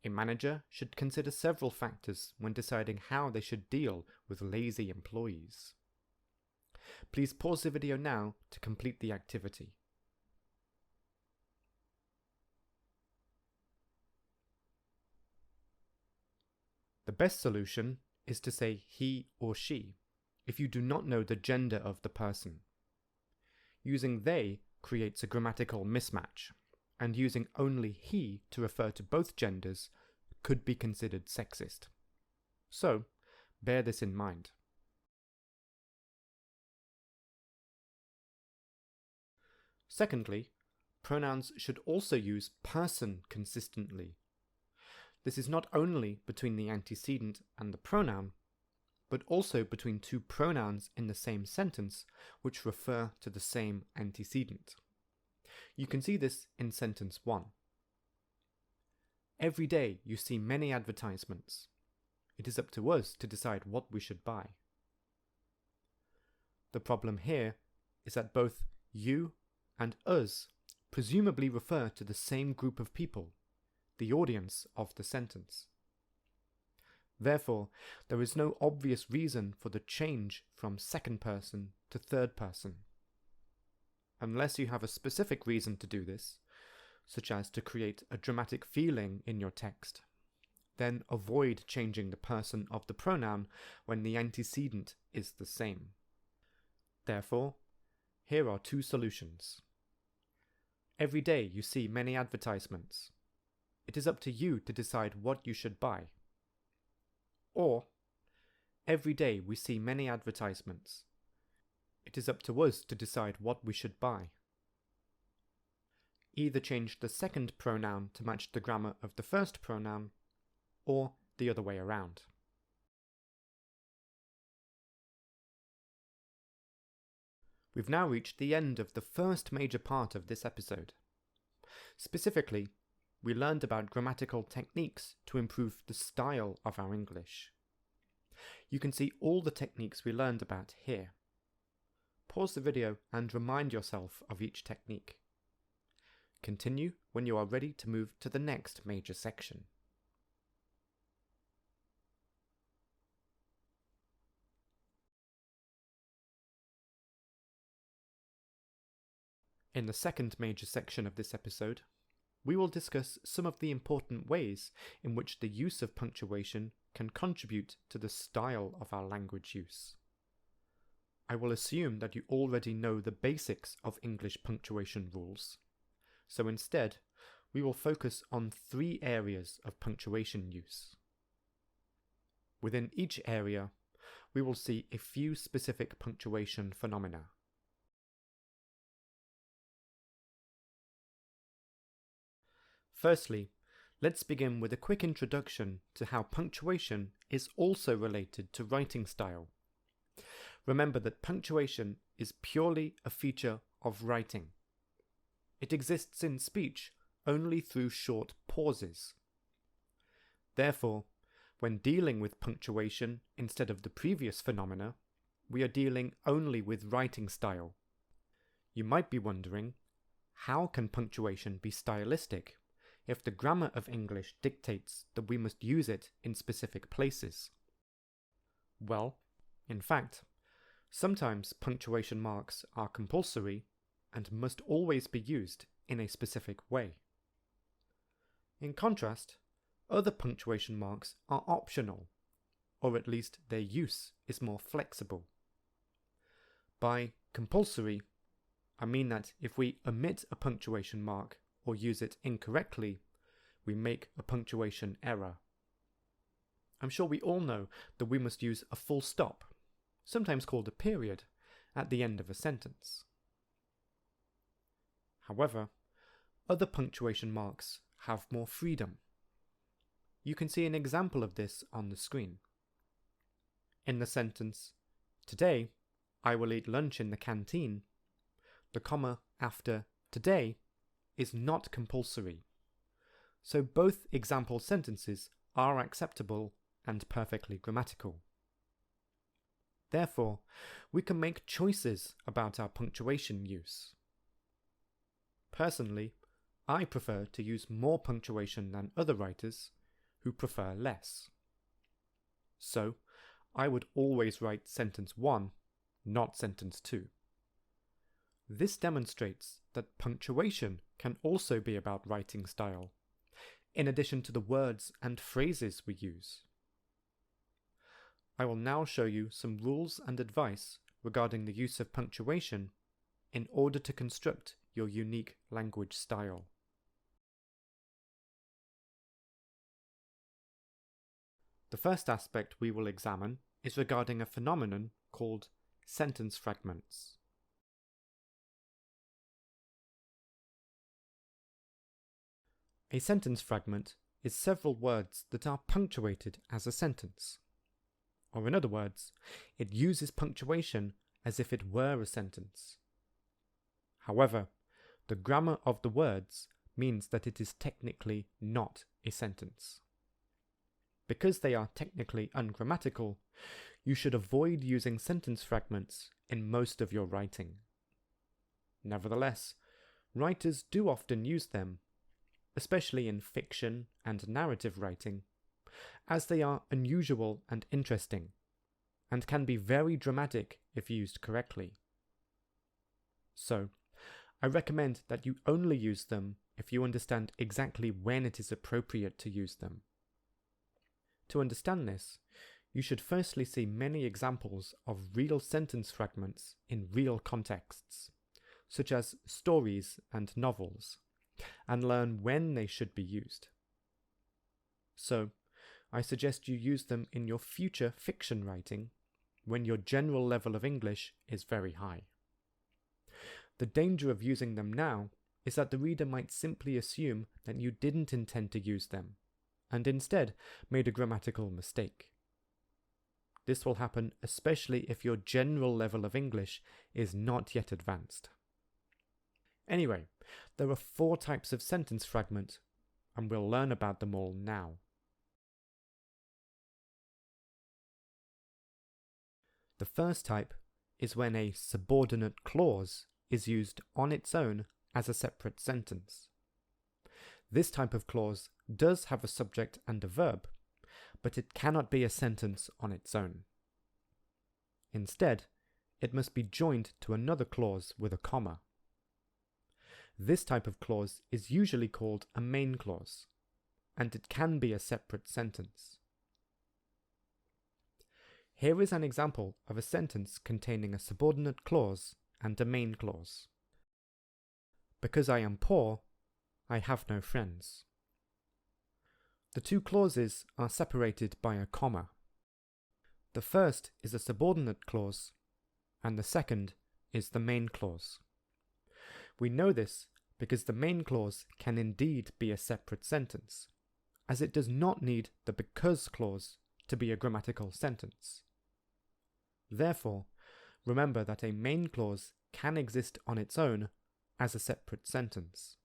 S1: A manager should consider several factors when deciding how they should deal with lazy employees. Please pause the video now to complete the activity. The best solution is to say he or she if you do not know the gender of the person. Using they creates a grammatical mismatch, and using only he to refer to both genders could be considered sexist. So, bear this in mind. Secondly, pronouns should also use person consistently. This is not only between the antecedent and the pronoun, but also between two pronouns in the same sentence which refer to the same antecedent. You can see this in sentence 1. Every day you see many advertisements. It is up to us to decide what we should buy. The problem here is that both you and us presumably refer to the same group of people, the audience of the sentence. Therefore, there is no obvious reason for the change from second person to third person. Unless you have a specific reason to do this, such as to create a dramatic feeling in your text, then avoid changing the person of the pronoun when the antecedent is the same. Therefore, here are two solutions. Every day you see many advertisements. It is up to you to decide what you should buy. Or, every day we see many advertisements. It is up to us to decide what we should buy. Either change the second pronoun to match the grammar of the first pronoun, or the other way around. We've now reached the end of the first major part of this episode. Specifically, we learned about grammatical techniques to improve the style of our English. You can see all the techniques we learned about here. Pause the video and remind yourself of each technique. Continue when you are ready to move to the next major section. In the second major section of this episode, we will discuss some of the important ways in which the use of punctuation can contribute to the style of our language use. I will assume that you already know the basics of English punctuation rules, so instead, we will focus on 3 areas of punctuation use. Within each area, we will see a few specific punctuation phenomena. Firstly, let's begin with a quick introduction to how punctuation is also related to writing style. Remember that punctuation is purely a feature of writing. It exists in speech only through short pauses. Therefore, when dealing with punctuation instead of the previous phenomena, we are dealing only with writing style. You might be wondering, how can punctuation be stylistic if the grammar of English dictates that we must use it in specific places? Well, in fact, sometimes punctuation marks are compulsory and must always be used in a specific way. In contrast, other punctuation marks are optional, or at least their use is more flexible. By compulsory, I mean that if we omit a punctuation mark or use it incorrectly, we make a punctuation error. I'm sure we all know that we must use a full stop, sometimes called a period, at the end of a sentence. However, other punctuation marks have more freedom. You can see an example of this on the screen. In the sentence, "Today, I will eat lunch in the canteen," the comma after "today" is not compulsory. So both example sentences are acceptable and perfectly grammatical. Therefore, we can make choices about our punctuation use. Personally, I prefer to use more punctuation than other writers who prefer less. So, I would always write sentence 1, not sentence 2. This demonstrates that punctuation can also be about writing style, in addition to the words and phrases we use. I will now show you some rules and advice regarding the use of punctuation in order to construct your unique language style. The first aspect we will examine is regarding a phenomenon called sentence fragments. A sentence fragment is several words that are punctuated as a sentence. Or in other words, it uses punctuation as if it were a sentence. However, the grammar of the words means that it is technically not a sentence. Because they are technically ungrammatical, you should avoid using sentence fragments in most of your writing. Nevertheless, writers do often use them, especially in fiction and narrative writing, as they are unusual and interesting, and can be very dramatic if used correctly. So, I recommend that you only use them if you understand exactly when it is appropriate to use them. To understand this, you should firstly see many examples of real sentence fragments in real contexts, such as stories and novels, and learn when they should be used. So, I suggest you use them in your future fiction writing when your general level of English is very high. The danger of using them now is that the reader might simply assume that you didn't intend to use them, and instead made a grammatical mistake. This will happen especially if your general level of English is not yet advanced. Anyway, there are 4 types of sentence fragment, and we'll learn about them all now. The first type is when a subordinate clause is used on its own as a separate sentence. This type of clause does have a subject and a verb, but it cannot be a sentence on its own. Instead, it must be joined to another clause with a comma. This type of clause is usually called a main clause, and it can be a separate sentence. Here is an example of a sentence containing a subordinate clause and a main clause. Because I am poor, I have no friends. The 2 clauses are separated by a comma. The first is a subordinate clause, and the second is the main clause. We know this because the main clause can indeed be a separate sentence, as it does not need the because clause to be a grammatical sentence. Therefore, remember that a main clause can exist on its own as a separate sentence.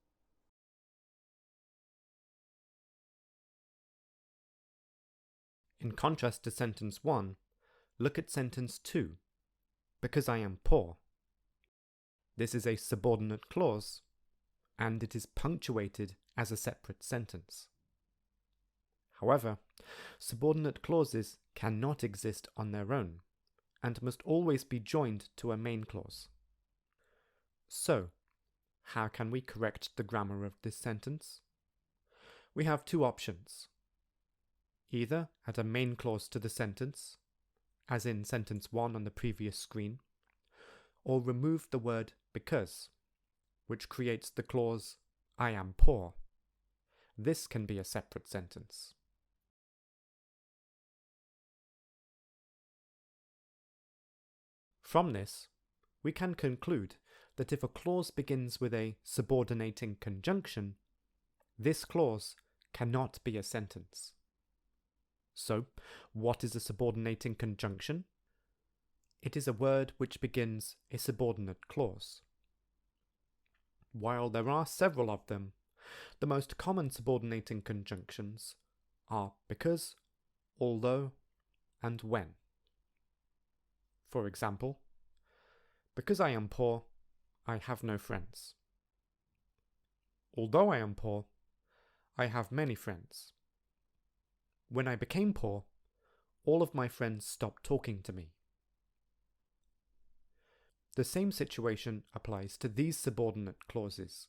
S1: In contrast to sentence 1, look at sentence 2, because I am poor. This is a subordinate clause, and it is punctuated as a separate sentence. However, subordinate clauses cannot exist on their own, and must always be joined to a main clause. So, how can we correct the grammar of this sentence? We have 2 options. Either add a main clause to the sentence, as in sentence 1 on the previous screen, or remove the word because, which creates the clause I am poor. This can be a separate sentence. From this, we can conclude that if a clause begins with a subordinating conjunction, this clause cannot be a sentence. So, what is a subordinating conjunction? It is a word which begins a subordinate clause. While there are several of them, the most common subordinating conjunctions are because, although, and when. For example, because I am poor, I have no friends. Although I am poor, I have many friends. When I became poor, all of my friends stopped talking to me. The same situation applies to these subordinate clauses.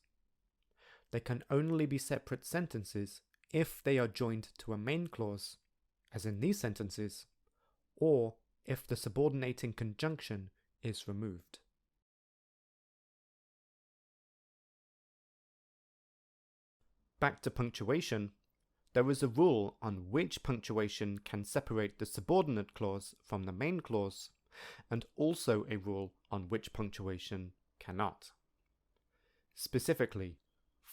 S1: They can only be separate sentences if they are joined to a main clause, as in these sentences, or if the subordinating conjunction is removed. Back to punctuation, there is a rule on which punctuation can separate the subordinate clause from the main clause, and also a rule on which punctuation cannot. Specifically,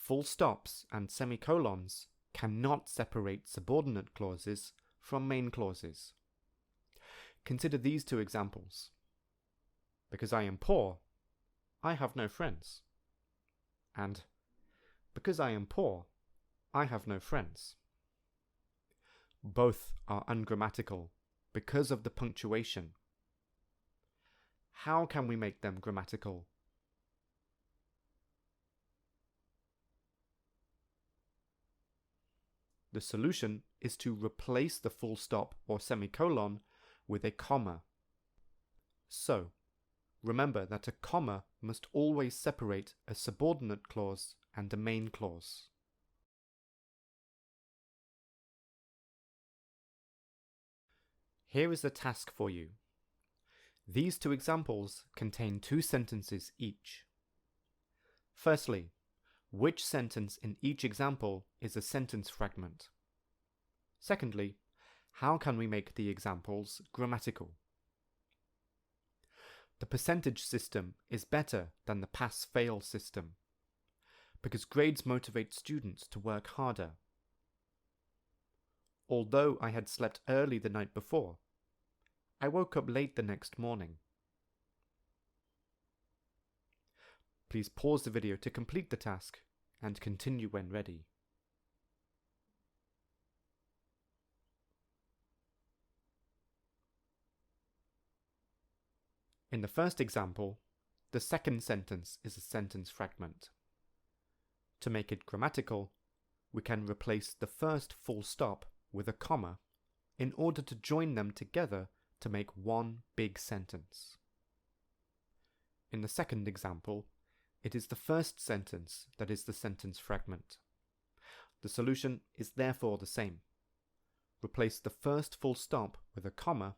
S1: full stops and semicolons cannot separate subordinate clauses from main clauses. Consider these two examples. Because I am poor, I have no friends. And because I am poor, I have no friends. Both are ungrammatical because of the punctuation. How can we make them grammatical? The solution is to replace the full stop or semicolon with a comma. So, remember that a comma must always separate a subordinate clause and a main clause. Here is a task for you. These two examples contain two sentences each. Firstly, which sentence in each example is a sentence fragment? Secondly, how can we make the examples grammatical? The percentage system is better than the pass-fail system because grades motivate students to work harder. Although I had slept early the night before, I woke up late the next morning. Please pause the video to complete the task and continue when ready. In the first example, the second sentence is a sentence fragment. To make it grammatical, we can replace the first full stop with a comma in order to join them together to make one big sentence. In the second example, it is the first sentence that is the sentence fragment. The solution is therefore the same. Replace the first full stop with a comma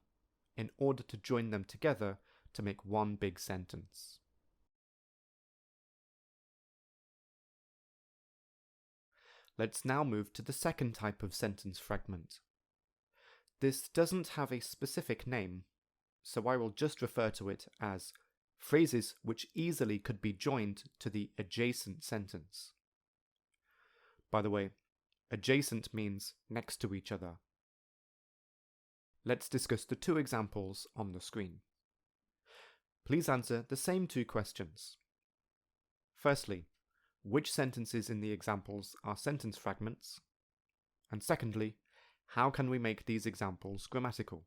S1: in order to join them together to make one big sentence. Let's now move to the second type of sentence fragment. This doesn't have a specific name, so I will just refer to it as phrases which easily could be joined to the adjacent sentence. By the way, adjacent means next to each other. Let's discuss the two examples on the screen. Please answer the same two questions. Firstly, which sentences in the examples are sentence fragments? And secondly, how can we make these examples grammatical?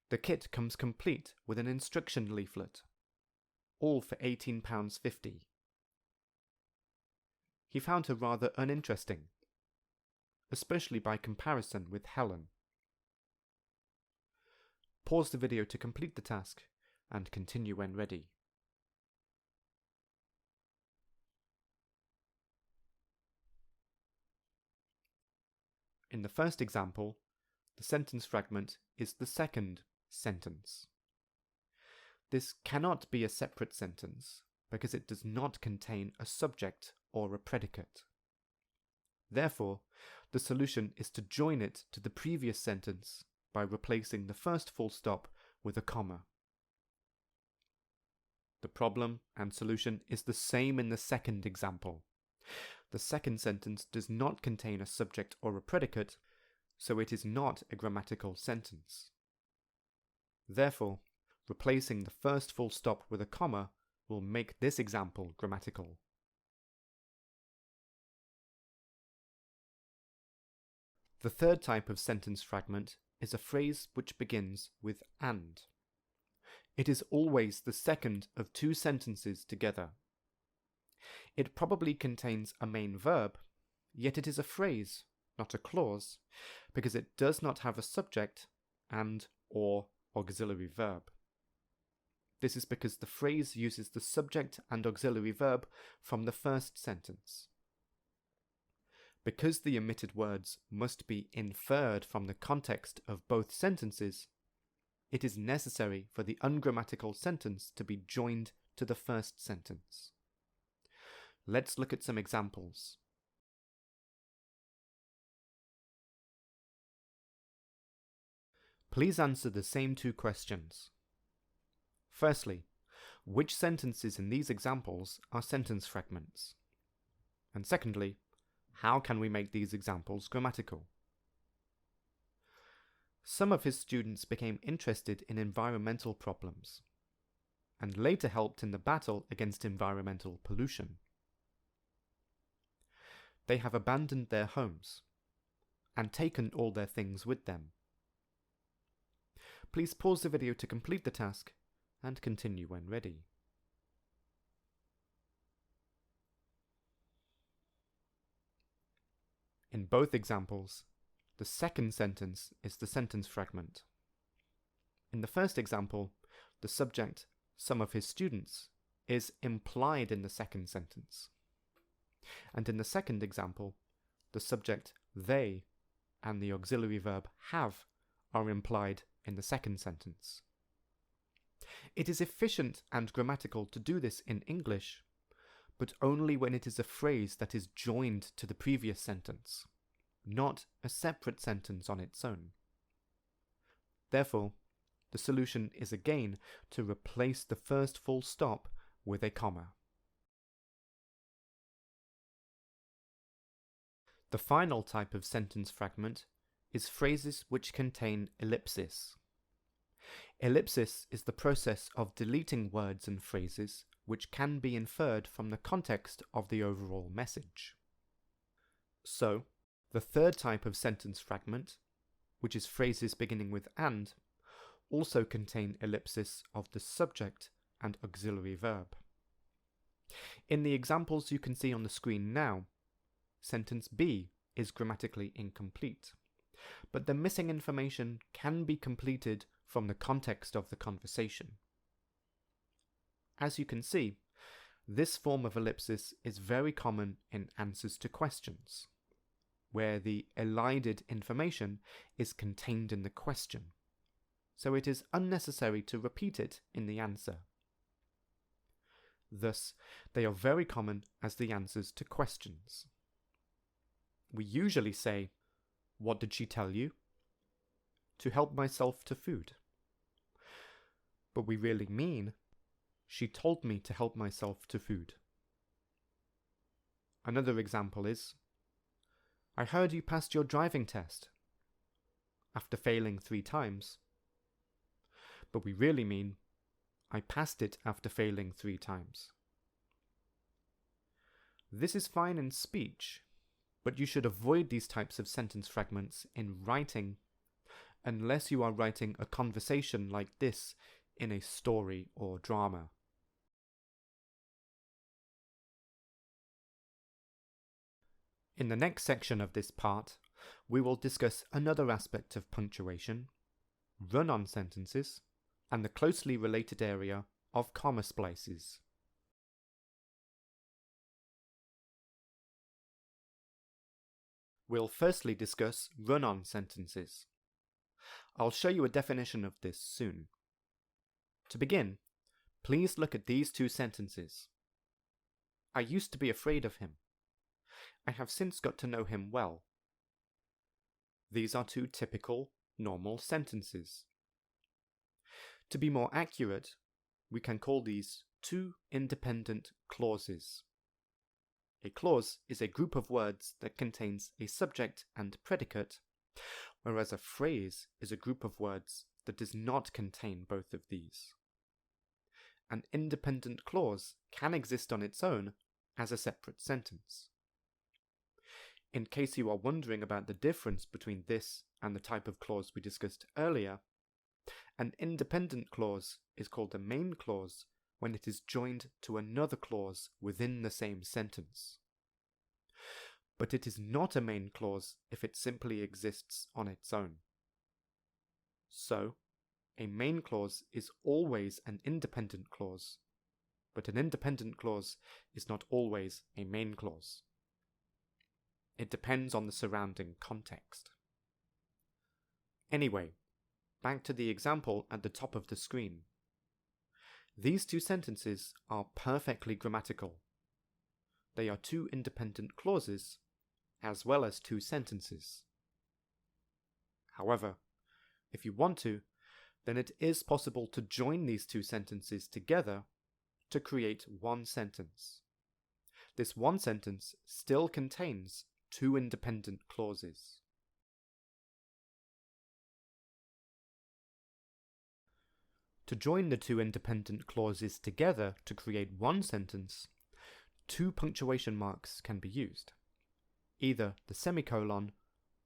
S1: The kit comes complete with an instruction leaflet, all for £18.50. He found her rather uninteresting, especially by comparison with Helen. Pause the video to complete the task and continue when ready. In the first example, the sentence fragment is the second sentence. This cannot be a separate sentence because it does not contain a subject or a predicate. Therefore, the solution is to join it to the previous sentence by replacing the first full stop with a comma. The problem and solution is the same in the second example. The second sentence does not contain a subject or a predicate, so it is not a grammatical sentence. Therefore, replacing the first full stop with a comma will make this example grammatical. The third type of sentence fragment is a phrase which begins with and. It is always the second of two sentences together. It probably contains a main verb, yet it is a phrase, not a clause, because it does not have a subject and or auxiliary verb. This is because the phrase uses the subject and auxiliary verb from the first sentence. Because the omitted words must be inferred from the context of both sentences, it is necessary for the ungrammatical sentence to be joined to the first sentence. Let's look at some examples. Please answer the same two questions. Firstly, which sentences in these examples are sentence fragments? And secondly, how can we make these examples grammatical? Some of his students became interested in environmental problems, and later helped in the battle against environmental pollution. They have abandoned their homes, and taken all their things with them. Please pause the video to complete the task, and continue when ready. In both examples, the second sentence is the sentence fragment. In the first example, the subject, some of his students, is implied in the second sentence. And in the second example, the subject, they, and the auxiliary verb have are implied in the second sentence. It is efficient and grammatical to do this in English, but only when it is a phrase that is joined to the previous sentence, not a separate sentence on its own. Therefore, the solution is again to replace the first full stop with a comma. The final type of sentence fragment is phrases which contain ellipsis. Ellipsis is the process of deleting words and phrases which can be inferred from the context of the overall message. So, the third type of sentence fragment, which is phrases beginning with and, also contain ellipsis of the subject and auxiliary verb. In the examples you can see on the screen now, sentence B is grammatically incomplete, but the missing information can be completed from the context of the conversation. As you can see, this form of ellipsis is very common in answers to questions, where the elided information is contained in the question, so it is unnecessary to repeat it in the answer. Thus, they are very common as the answers to questions. We usually say, "What did she tell you?" "To help myself to food." But we really mean, "She told me to help myself to food." Another example is, "I heard you passed your driving test," after failing 3 times. But we really mean, "I passed it after failing 3 times." This is fine in speech, but you should avoid these types of sentence fragments in writing unless you are writing a conversation like this in a story or drama. In the next section of this part, we will discuss another aspect of punctuation, run-on sentences, and the closely related area of comma splices. We'll firstly discuss run-on sentences. I'll show you a definition of this soon. To begin, please look at these 2 sentences. "I used to be afraid of him. I have since got to know him well." These are 2 typical, normal sentences. To be more accurate, we can call these 2 independent clauses. A clause is a group of words that contains a subject and predicate, whereas a phrase is a group of words that does not contain both of these. An independent clause can exist on its own as a separate sentence. In case you are wondering about the difference between this and the type of clause we discussed earlier, an independent clause is called a main clause when it is joined to another clause within the same sentence. But it is not a main clause if it simply exists on its own. So, a main clause is always an independent clause, but an independent clause is not always a main clause. It depends on the surrounding context. Anyway, back to the example at the top of the screen. These 2 sentences are perfectly grammatical. They are 2 independent clauses, as well as 2 sentences. However, if you want to, then it is possible to join these 2 sentences together to create one sentence. this one sentence still contains two independent clauses. To join the two independent clauses together to create one sentence, two punctuation marks can be used, either the semicolon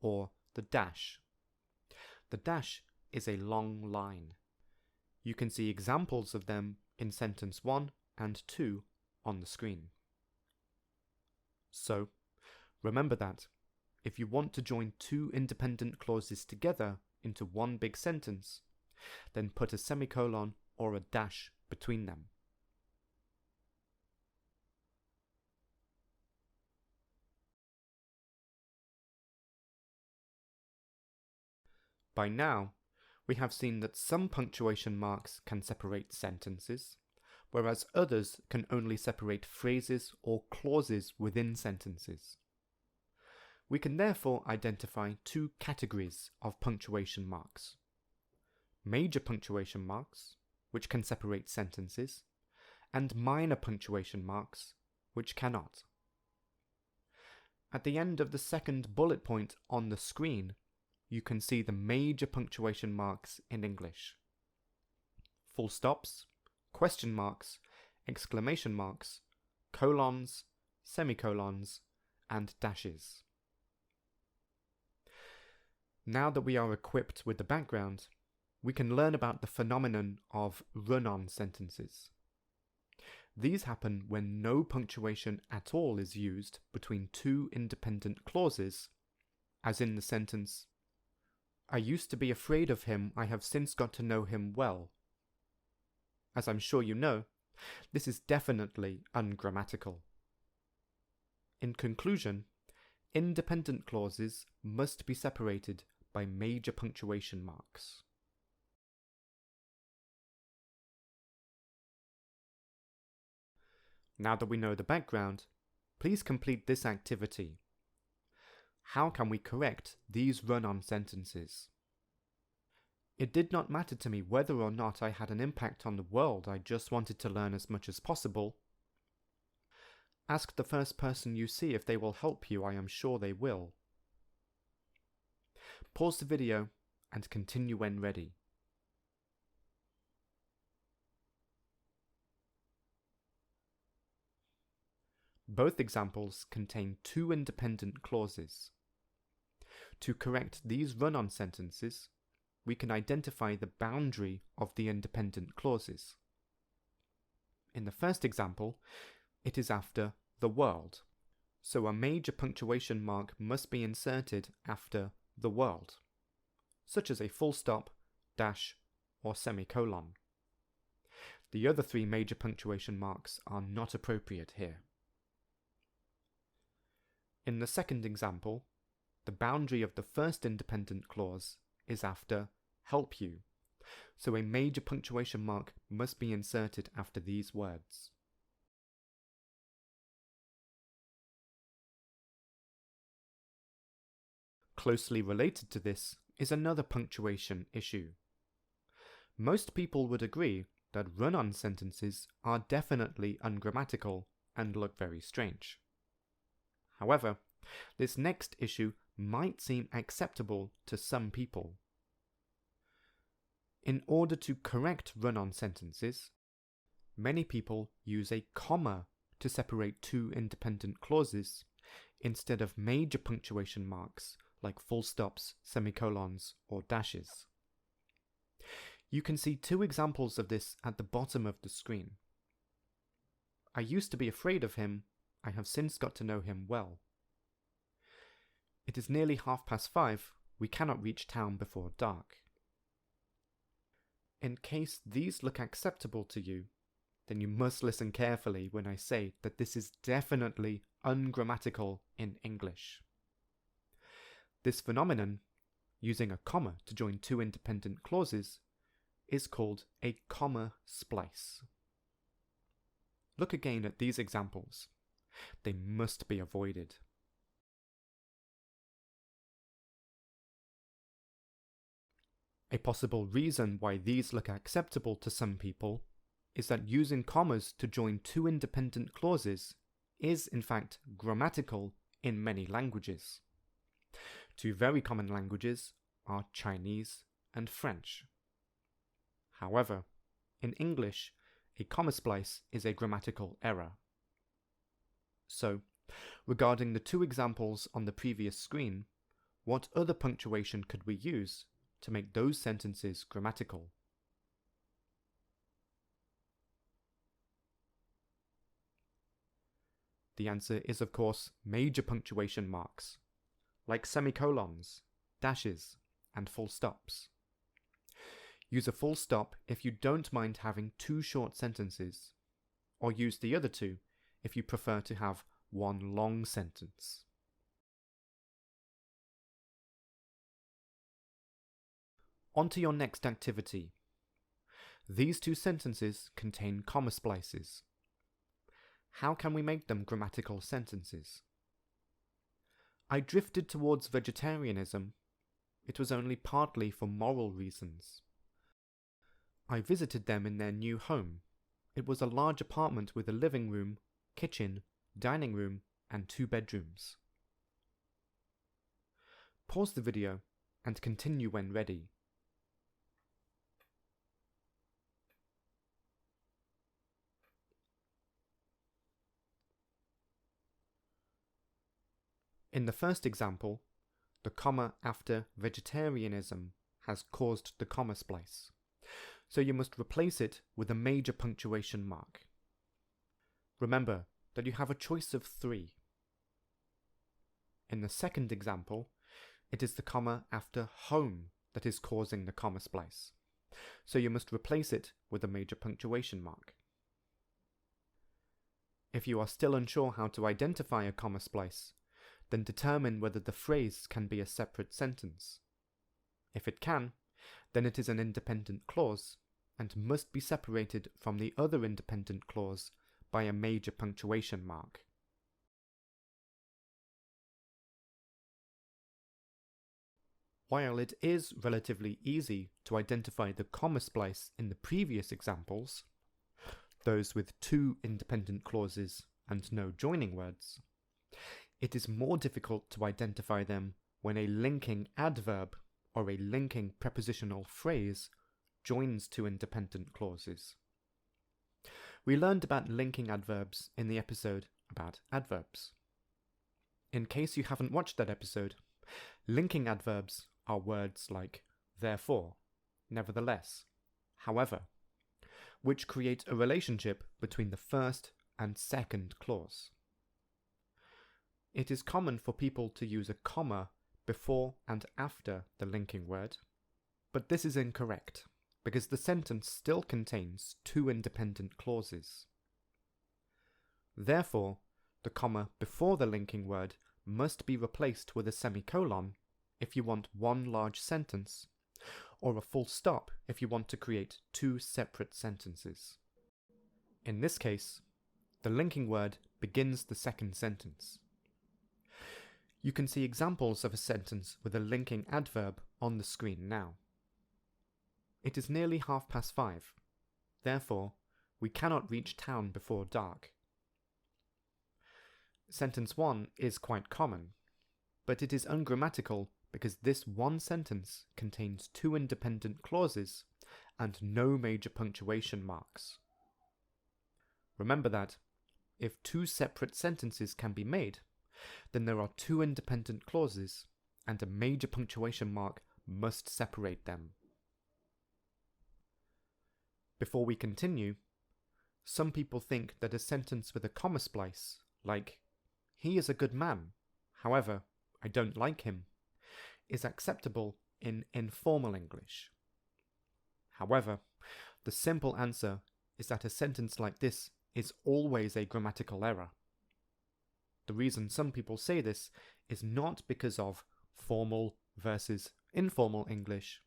S1: or the dash. The dash is a long line. You can see examples of them in sentence 1 and 2 on the screen. So, remember that if you want to join two independent clauses together into one big sentence, then put a semicolon or a dash between them. By now, we have seen that some punctuation marks can separate sentences, whereas others can only separate phrases or clauses within sentences. We can therefore identify two categories of punctuation marks: major punctuation marks, which can separate sentences, and minor punctuation marks, which cannot. At the end of the second bullet point on the screen, you can see the major punctuation marks in English: full stops, question marks, exclamation marks, colons, semicolons, and dashes. Now that we are equipped with the background, we can learn about the phenomenon of run-on sentences. These happen when no punctuation at all is used between two independent clauses, as in the sentence, "I used to be afraid of him, I have since got to know him well." As I'm sure you know, this is definitely ungrammatical. In conclusion, independent clauses must be separated by major punctuation marks. Now that we know the background, please complete this activity. How can we correct these run-on sentences? It did not matter to me whether or not I had an impact on the world, I just wanted to learn as much as possible. Ask the first person you see if they will help you, I am sure they will. Pause the video and continue when ready. Both examples contain two independent clauses. To correct these run-on sentences, we can identify the boundary of the independent clauses. In the first example, it is after the world, so a major punctuation mark must be inserted after the world, such as a full stop, dash, or semicolon. The other three major punctuation marks are not appropriate here. In the second example, the boundary of the first independent clause is after help you, so a major punctuation mark must be inserted after these words. Closely related to this is another punctuation issue. Most people would agree that run-on sentences are definitely ungrammatical and look very strange. However, this next issue might seem acceptable to some people. In order to correct run-on sentences, many people use a comma to separate two independent clauses instead of major punctuation marks like full stops, semicolons, or dashes. You can see two examples of this at the bottom of the screen. I used to be afraid of him, I have since got to know him well. It is nearly 5:30, we cannot reach town before dark. In case these look acceptable to you, then you must listen carefully when I say that this is definitely ungrammatical in English. This phenomenon, using a comma to join two independent clauses, is called a comma splice. Look again at these examples. They must be avoided. A possible reason why these look acceptable to some people is that using commas to join two independent clauses is in fact grammatical in many languages. Two very common languages are Chinese and French. However, in English, a comma splice is a grammatical error. So, regarding the two examples on the previous screen, what other punctuation could we use to make those sentences grammatical? The answer is, of course, major punctuation marks, like semicolons, dashes, and full stops. Use a full stop if you don't mind having two short sentences, or use the other two if you prefer to have one long sentence. On to your next activity. These two sentences contain comma splices. How can we make them grammatical sentences? I drifted towards vegetarianism. It was only partly for moral reasons. I visited them in their new home. It was a large apartment with a living room, kitchen, dining room, and 2 bedrooms. Pause the video and continue when ready. In the first example, the comma after vegetarianism has caused the comma splice, so you must replace it with a major punctuation mark. Remember that you have a choice of 3. In the second example, it is the comma after home that is causing the comma splice, so you must replace it with a major punctuation mark. If you are still unsure how to identify a comma splice, then determine whether the phrase can be a separate sentence. If it can, then it is an independent clause and must be separated from the other independent clause by a major punctuation mark. While it is relatively easy to identify the comma splice in the previous examples, those with 2 independent clauses and no joining words, it is more difficult to identify them when a linking adverb or a linking prepositional phrase joins 2 independent clauses. We learned about linking adverbs in the episode about adverbs. In case you haven't watched that episode, linking adverbs are words like therefore, nevertheless, however, which create a relationship between the first and second clause. It is common for people to use a comma before and after the linking word, but this is incorrect because the sentence still contains 2 independent clauses. Therefore, the comma before the linking word must be replaced with a semicolon if you want one large sentence, or a full stop if you want to create 2 separate sentences. In this case, the linking word begins the second sentence. You can see examples of a sentence with a linking adverb on the screen now. It is nearly 5:30. Therefore, we cannot reach town before dark. Sentence 1 is quite common, but it is ungrammatical because this one sentence contains 2 independent clauses and no major punctuation marks. Remember that if 2 separate sentences can be made, then there are 2 independent clauses, and a major punctuation mark must separate them. Before we continue, some people think that a sentence with a comma splice, like, "He is a good man, however, I don't like him," is acceptable in informal English. However, the simple answer is that a sentence like this is always a grammatical error. The reason some people say this is not because of formal versus informal English.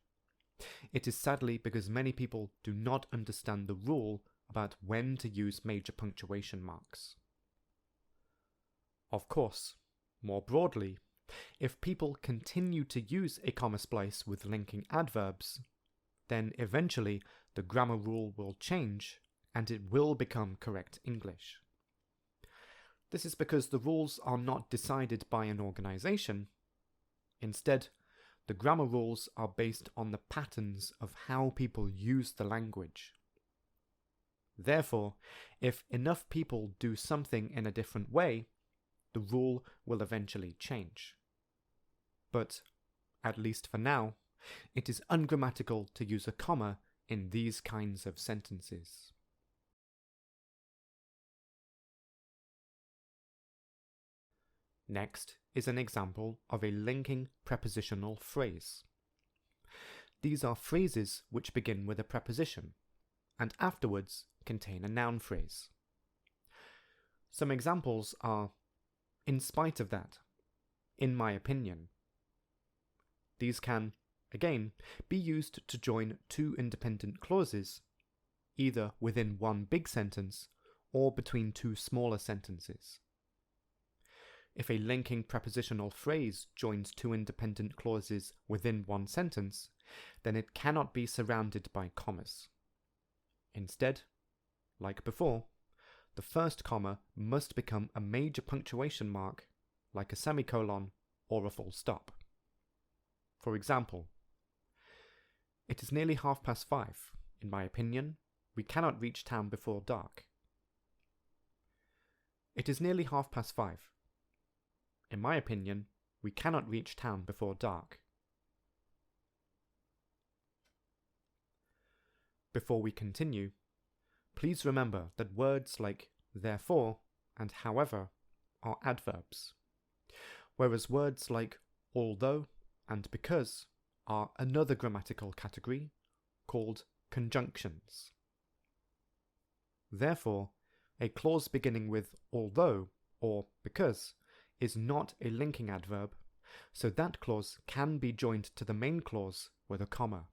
S1: It is sadly because many people do not understand the rule about when to use major punctuation marks. Of course, more broadly, if people continue to use a comma splice with linking adverbs, then eventually the grammar rule will change and it will become correct English. This is because the rules are not decided by an organization. Instead, the grammar rules are based on the patterns of how people use the language. Therefore, if enough people do something in a different way, the rule will eventually change. But, at least for now, it is ungrammatical to use a comma in these kinds of sentences. Next is an example of a linking prepositional phrase. These are phrases which begin with a preposition, and afterwards contain a noun phrase. Some examples are, in spite of that, in my opinion. These can, again, be used to join two independent clauses, either within one big sentence or between two smaller sentences. If a linking prepositional phrase joins two independent clauses within one sentence, then it cannot be surrounded by commas. Instead, like before, the first comma must become a major punctuation mark, like a semicolon or a full stop. For example, it is nearly 5:30. In my opinion, we cannot reach town before dark. It is nearly 5:30. In my opinion, we cannot reach town before dark. Before we continue, please remember that words like therefore and however are adverbs, whereas words like although and because are another grammatical category called conjunctions. Therefore, a clause beginning with although or because is not a linking adverb, so that clause can be joined to the main clause with a comma.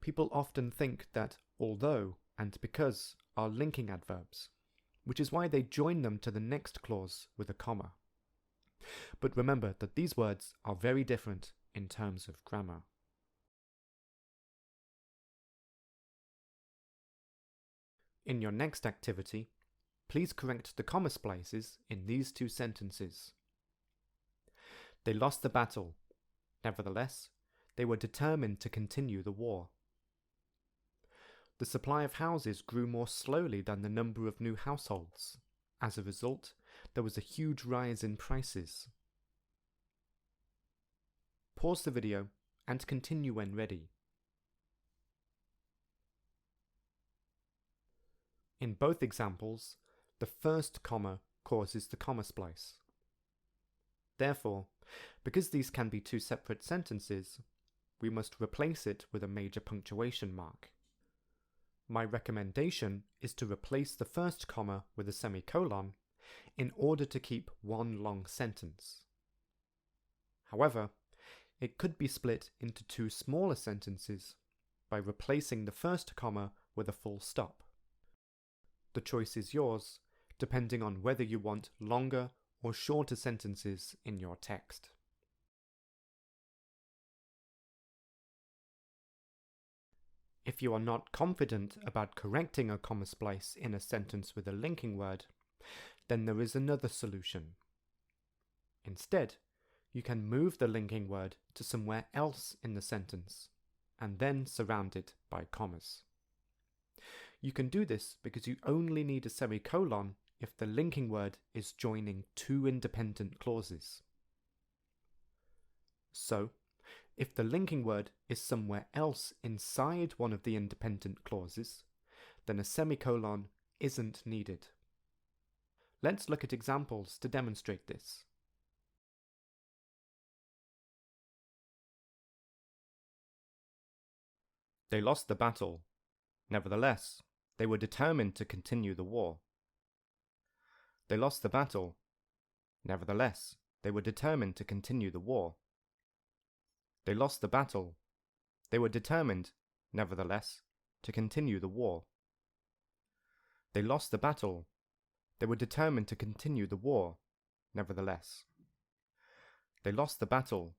S1: People often think that although and because are linking adverbs, which is why they join them to the next clause with a comma. But remember that these words are very different in terms of grammar. In your next activity, please correct the comma splices in these two sentences. They lost the battle. Nevertheless, they were determined to continue the war. The supply of houses grew more slowly than the number of new households. As a result, there was a huge rise in prices. Pause the video and continue when ready. In both examples, the first comma causes the comma splice. Therefore, because these can be two separate sentences, we must replace it with a major punctuation mark. My recommendation is to replace the first comma with a semicolon in order to keep one long sentence. However, it could be split into two smaller sentences by replacing the first comma with a full stop. The choice is yours, depending on whether you want longer or shorter sentences in your text. If you are not confident about correcting a comma splice in a sentence with a linking word, then there is another solution. Instead, you can move the linking word to somewhere else in the sentence, and then surround it by commas. You can do this because you only need a semicolon if the linking word is joining two independent clauses. So, if the linking word is somewhere else inside one of the independent clauses, then a semicolon isn't needed. Let's look at examples to demonstrate this. They lost the battle. Nevertheless, they were determined to continue the war. They lost the battle. Nevertheless, they were determined to continue the war. They lost the battle. They were determined, nevertheless, to continue the war. They lost the battle. They were determined to continue the war, nevertheless. They lost the battle.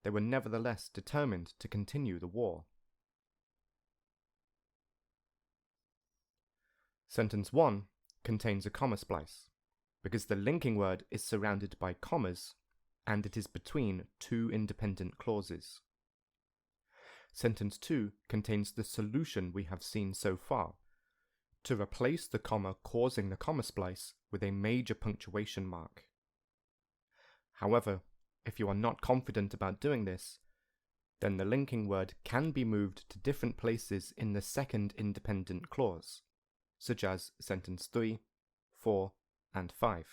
S1: They were nevertheless determined to continue the war. Sentence 1 contains a comma splice, because the linking word is surrounded by commas and it is between two independent clauses. Sentence 2 contains the solution we have seen so far, to replace the comma causing the comma splice with a major punctuation mark. However, if you are not confident about doing this, then the linking word can be moved to different places in the second independent clause, such as sentence 3, 4, and 5.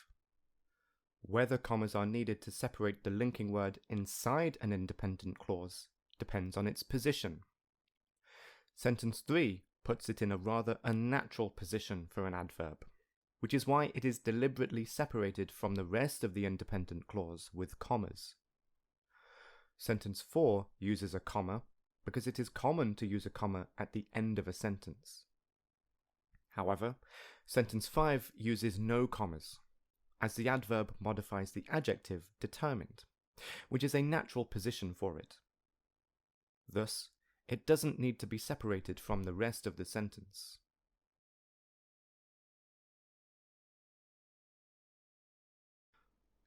S1: Whether commas are needed to separate the linking word inside an independent clause depends on its position. Sentence 3 puts it in a rather unnatural position for an adverb, which is why it is deliberately separated from the rest of the independent clause with commas. Sentence 4 uses a comma because it is common to use a comma at the end of a sentence. However, sentence 5 uses no commas, as the adverb modifies the adjective determined, which is a natural position for it. Thus, it doesn't need to be separated from the rest of the sentence.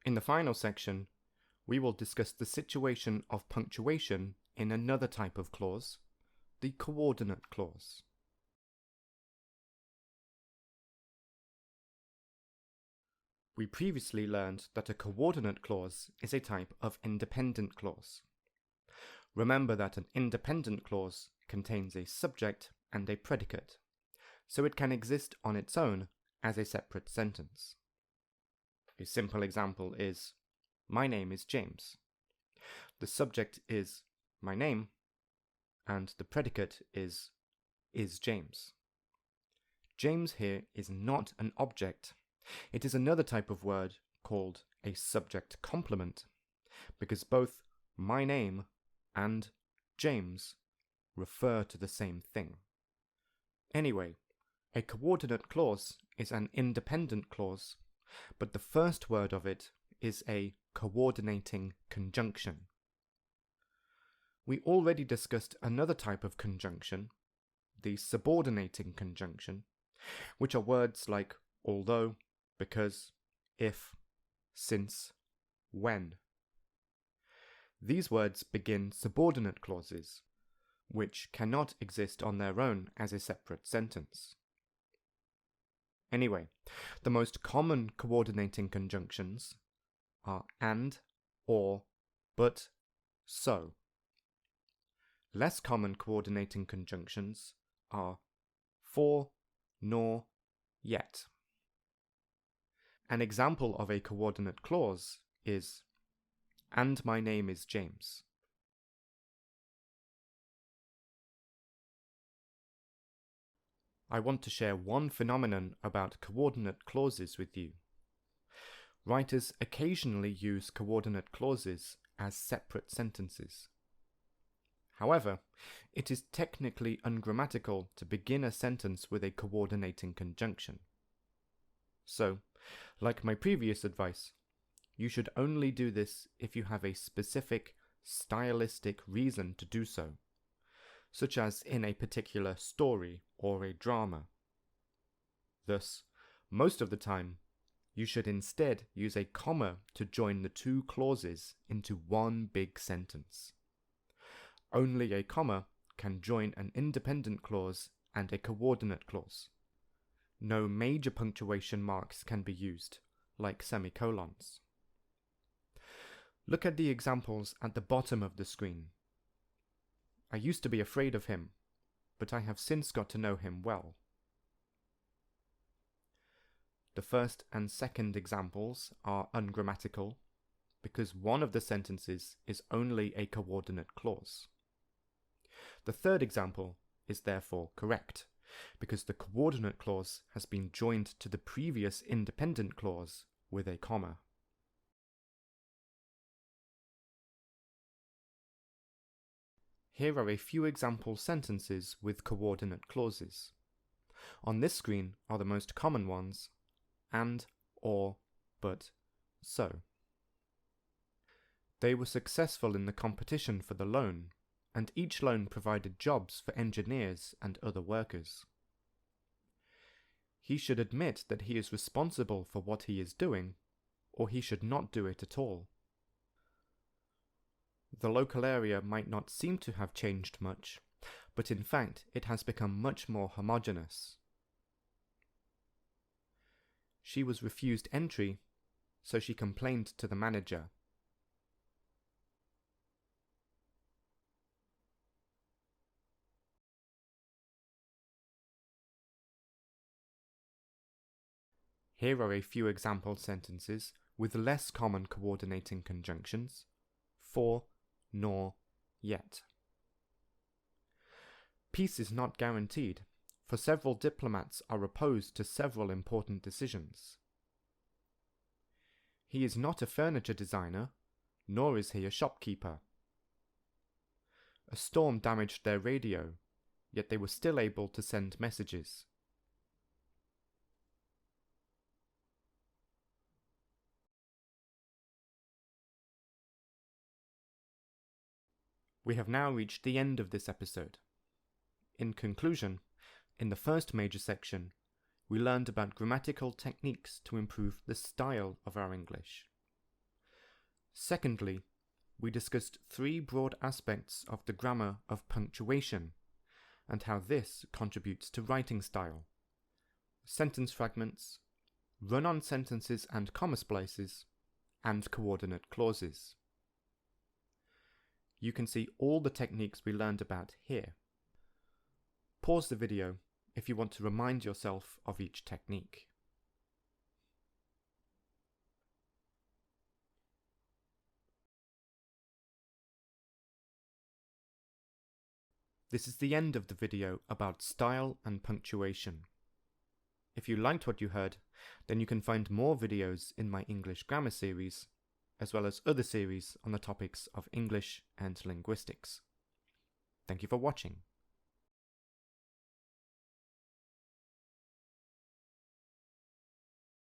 S1: In the final section, we will discuss the situation of punctuation in another type of clause, the coordinate clause. We previously learned that a coordinate clause is a type of independent clause. Remember that an independent clause contains a subject and a predicate, so it can exist on its own as a separate sentence. A simple example is, my name is James. The subject is my name, and the predicate is James. James here is not an object. It is another type of word called a subject complement, because both my name and James refer to the same thing. Anyway, a coordinate clause is an independent clause, but the first word of it is a coordinating conjunction. We already discussed another type of conjunction, the subordinating conjunction, which are words like although, because, if, since, when. These words begin subordinate clauses, which cannot exist on their own as a separate sentence. Anyway, the most common coordinating conjunctions are and, or, but, so. Less common coordinating conjunctions are for, nor, yet. An example of a coordinate clause is, and my name is James. I want to share one phenomenon about coordinate clauses with you. Writers occasionally use coordinate clauses as separate sentences. However, it is technically ungrammatical to begin a sentence with a coordinating conjunction. So, like my previous advice, you should only do this if you have a specific stylistic reason to do so, such as in a particular story or a drama. Thus, most of the time, you should instead use a comma to join the two clauses into one big sentence. Only a comma can join an independent clause and a coordinate clause. No major punctuation marks can be used, like semicolons. Look at the examples at the bottom of the screen. I used to be afraid of him, but I have since got to know him well. The first and second examples are ungrammatical, because one of the sentences is only a coordinate clause. The third example is therefore correct, because the coordinate clause has been joined to the previous independent clause with a comma. Here are a few example sentences with coordinate clauses. On this screen are the most common ones, and, or, but, so. They were successful in the competition for the loan, and each loan provided jobs for engineers and other workers. he should admit that he is responsible for what he is doing, or he should not do it at all. The local area might not seem to have changed much, but in fact it has become much more homogeneous. She was refused entry, so she complained to the manager. Here are a few example sentences with less common coordinating conjunctions: for, nor, yet. Peace is not guaranteed, for several diplomats are opposed to several important decisions. He is not a furniture designer, nor is he a shopkeeper. A storm damaged their radio, yet they were still able to send messages. We have now reached the end of this episode. In conclusion, in the first major section, we learned about grammatical techniques to improve the style of our English. Secondly, we discussed 3 broad aspects of the grammar of punctuation and how this contributes to writing style: sentence fragments, run-on sentences and comma splices, and coordinate clauses. You can see all the techniques we learned about here. Pause the video if you want to remind yourself of each technique. This is the end of the video about style and punctuation. If you liked what you heard, then you can find more videos in my English grammar series, as well as other series on the topics of English and linguistics. Thank you for watching.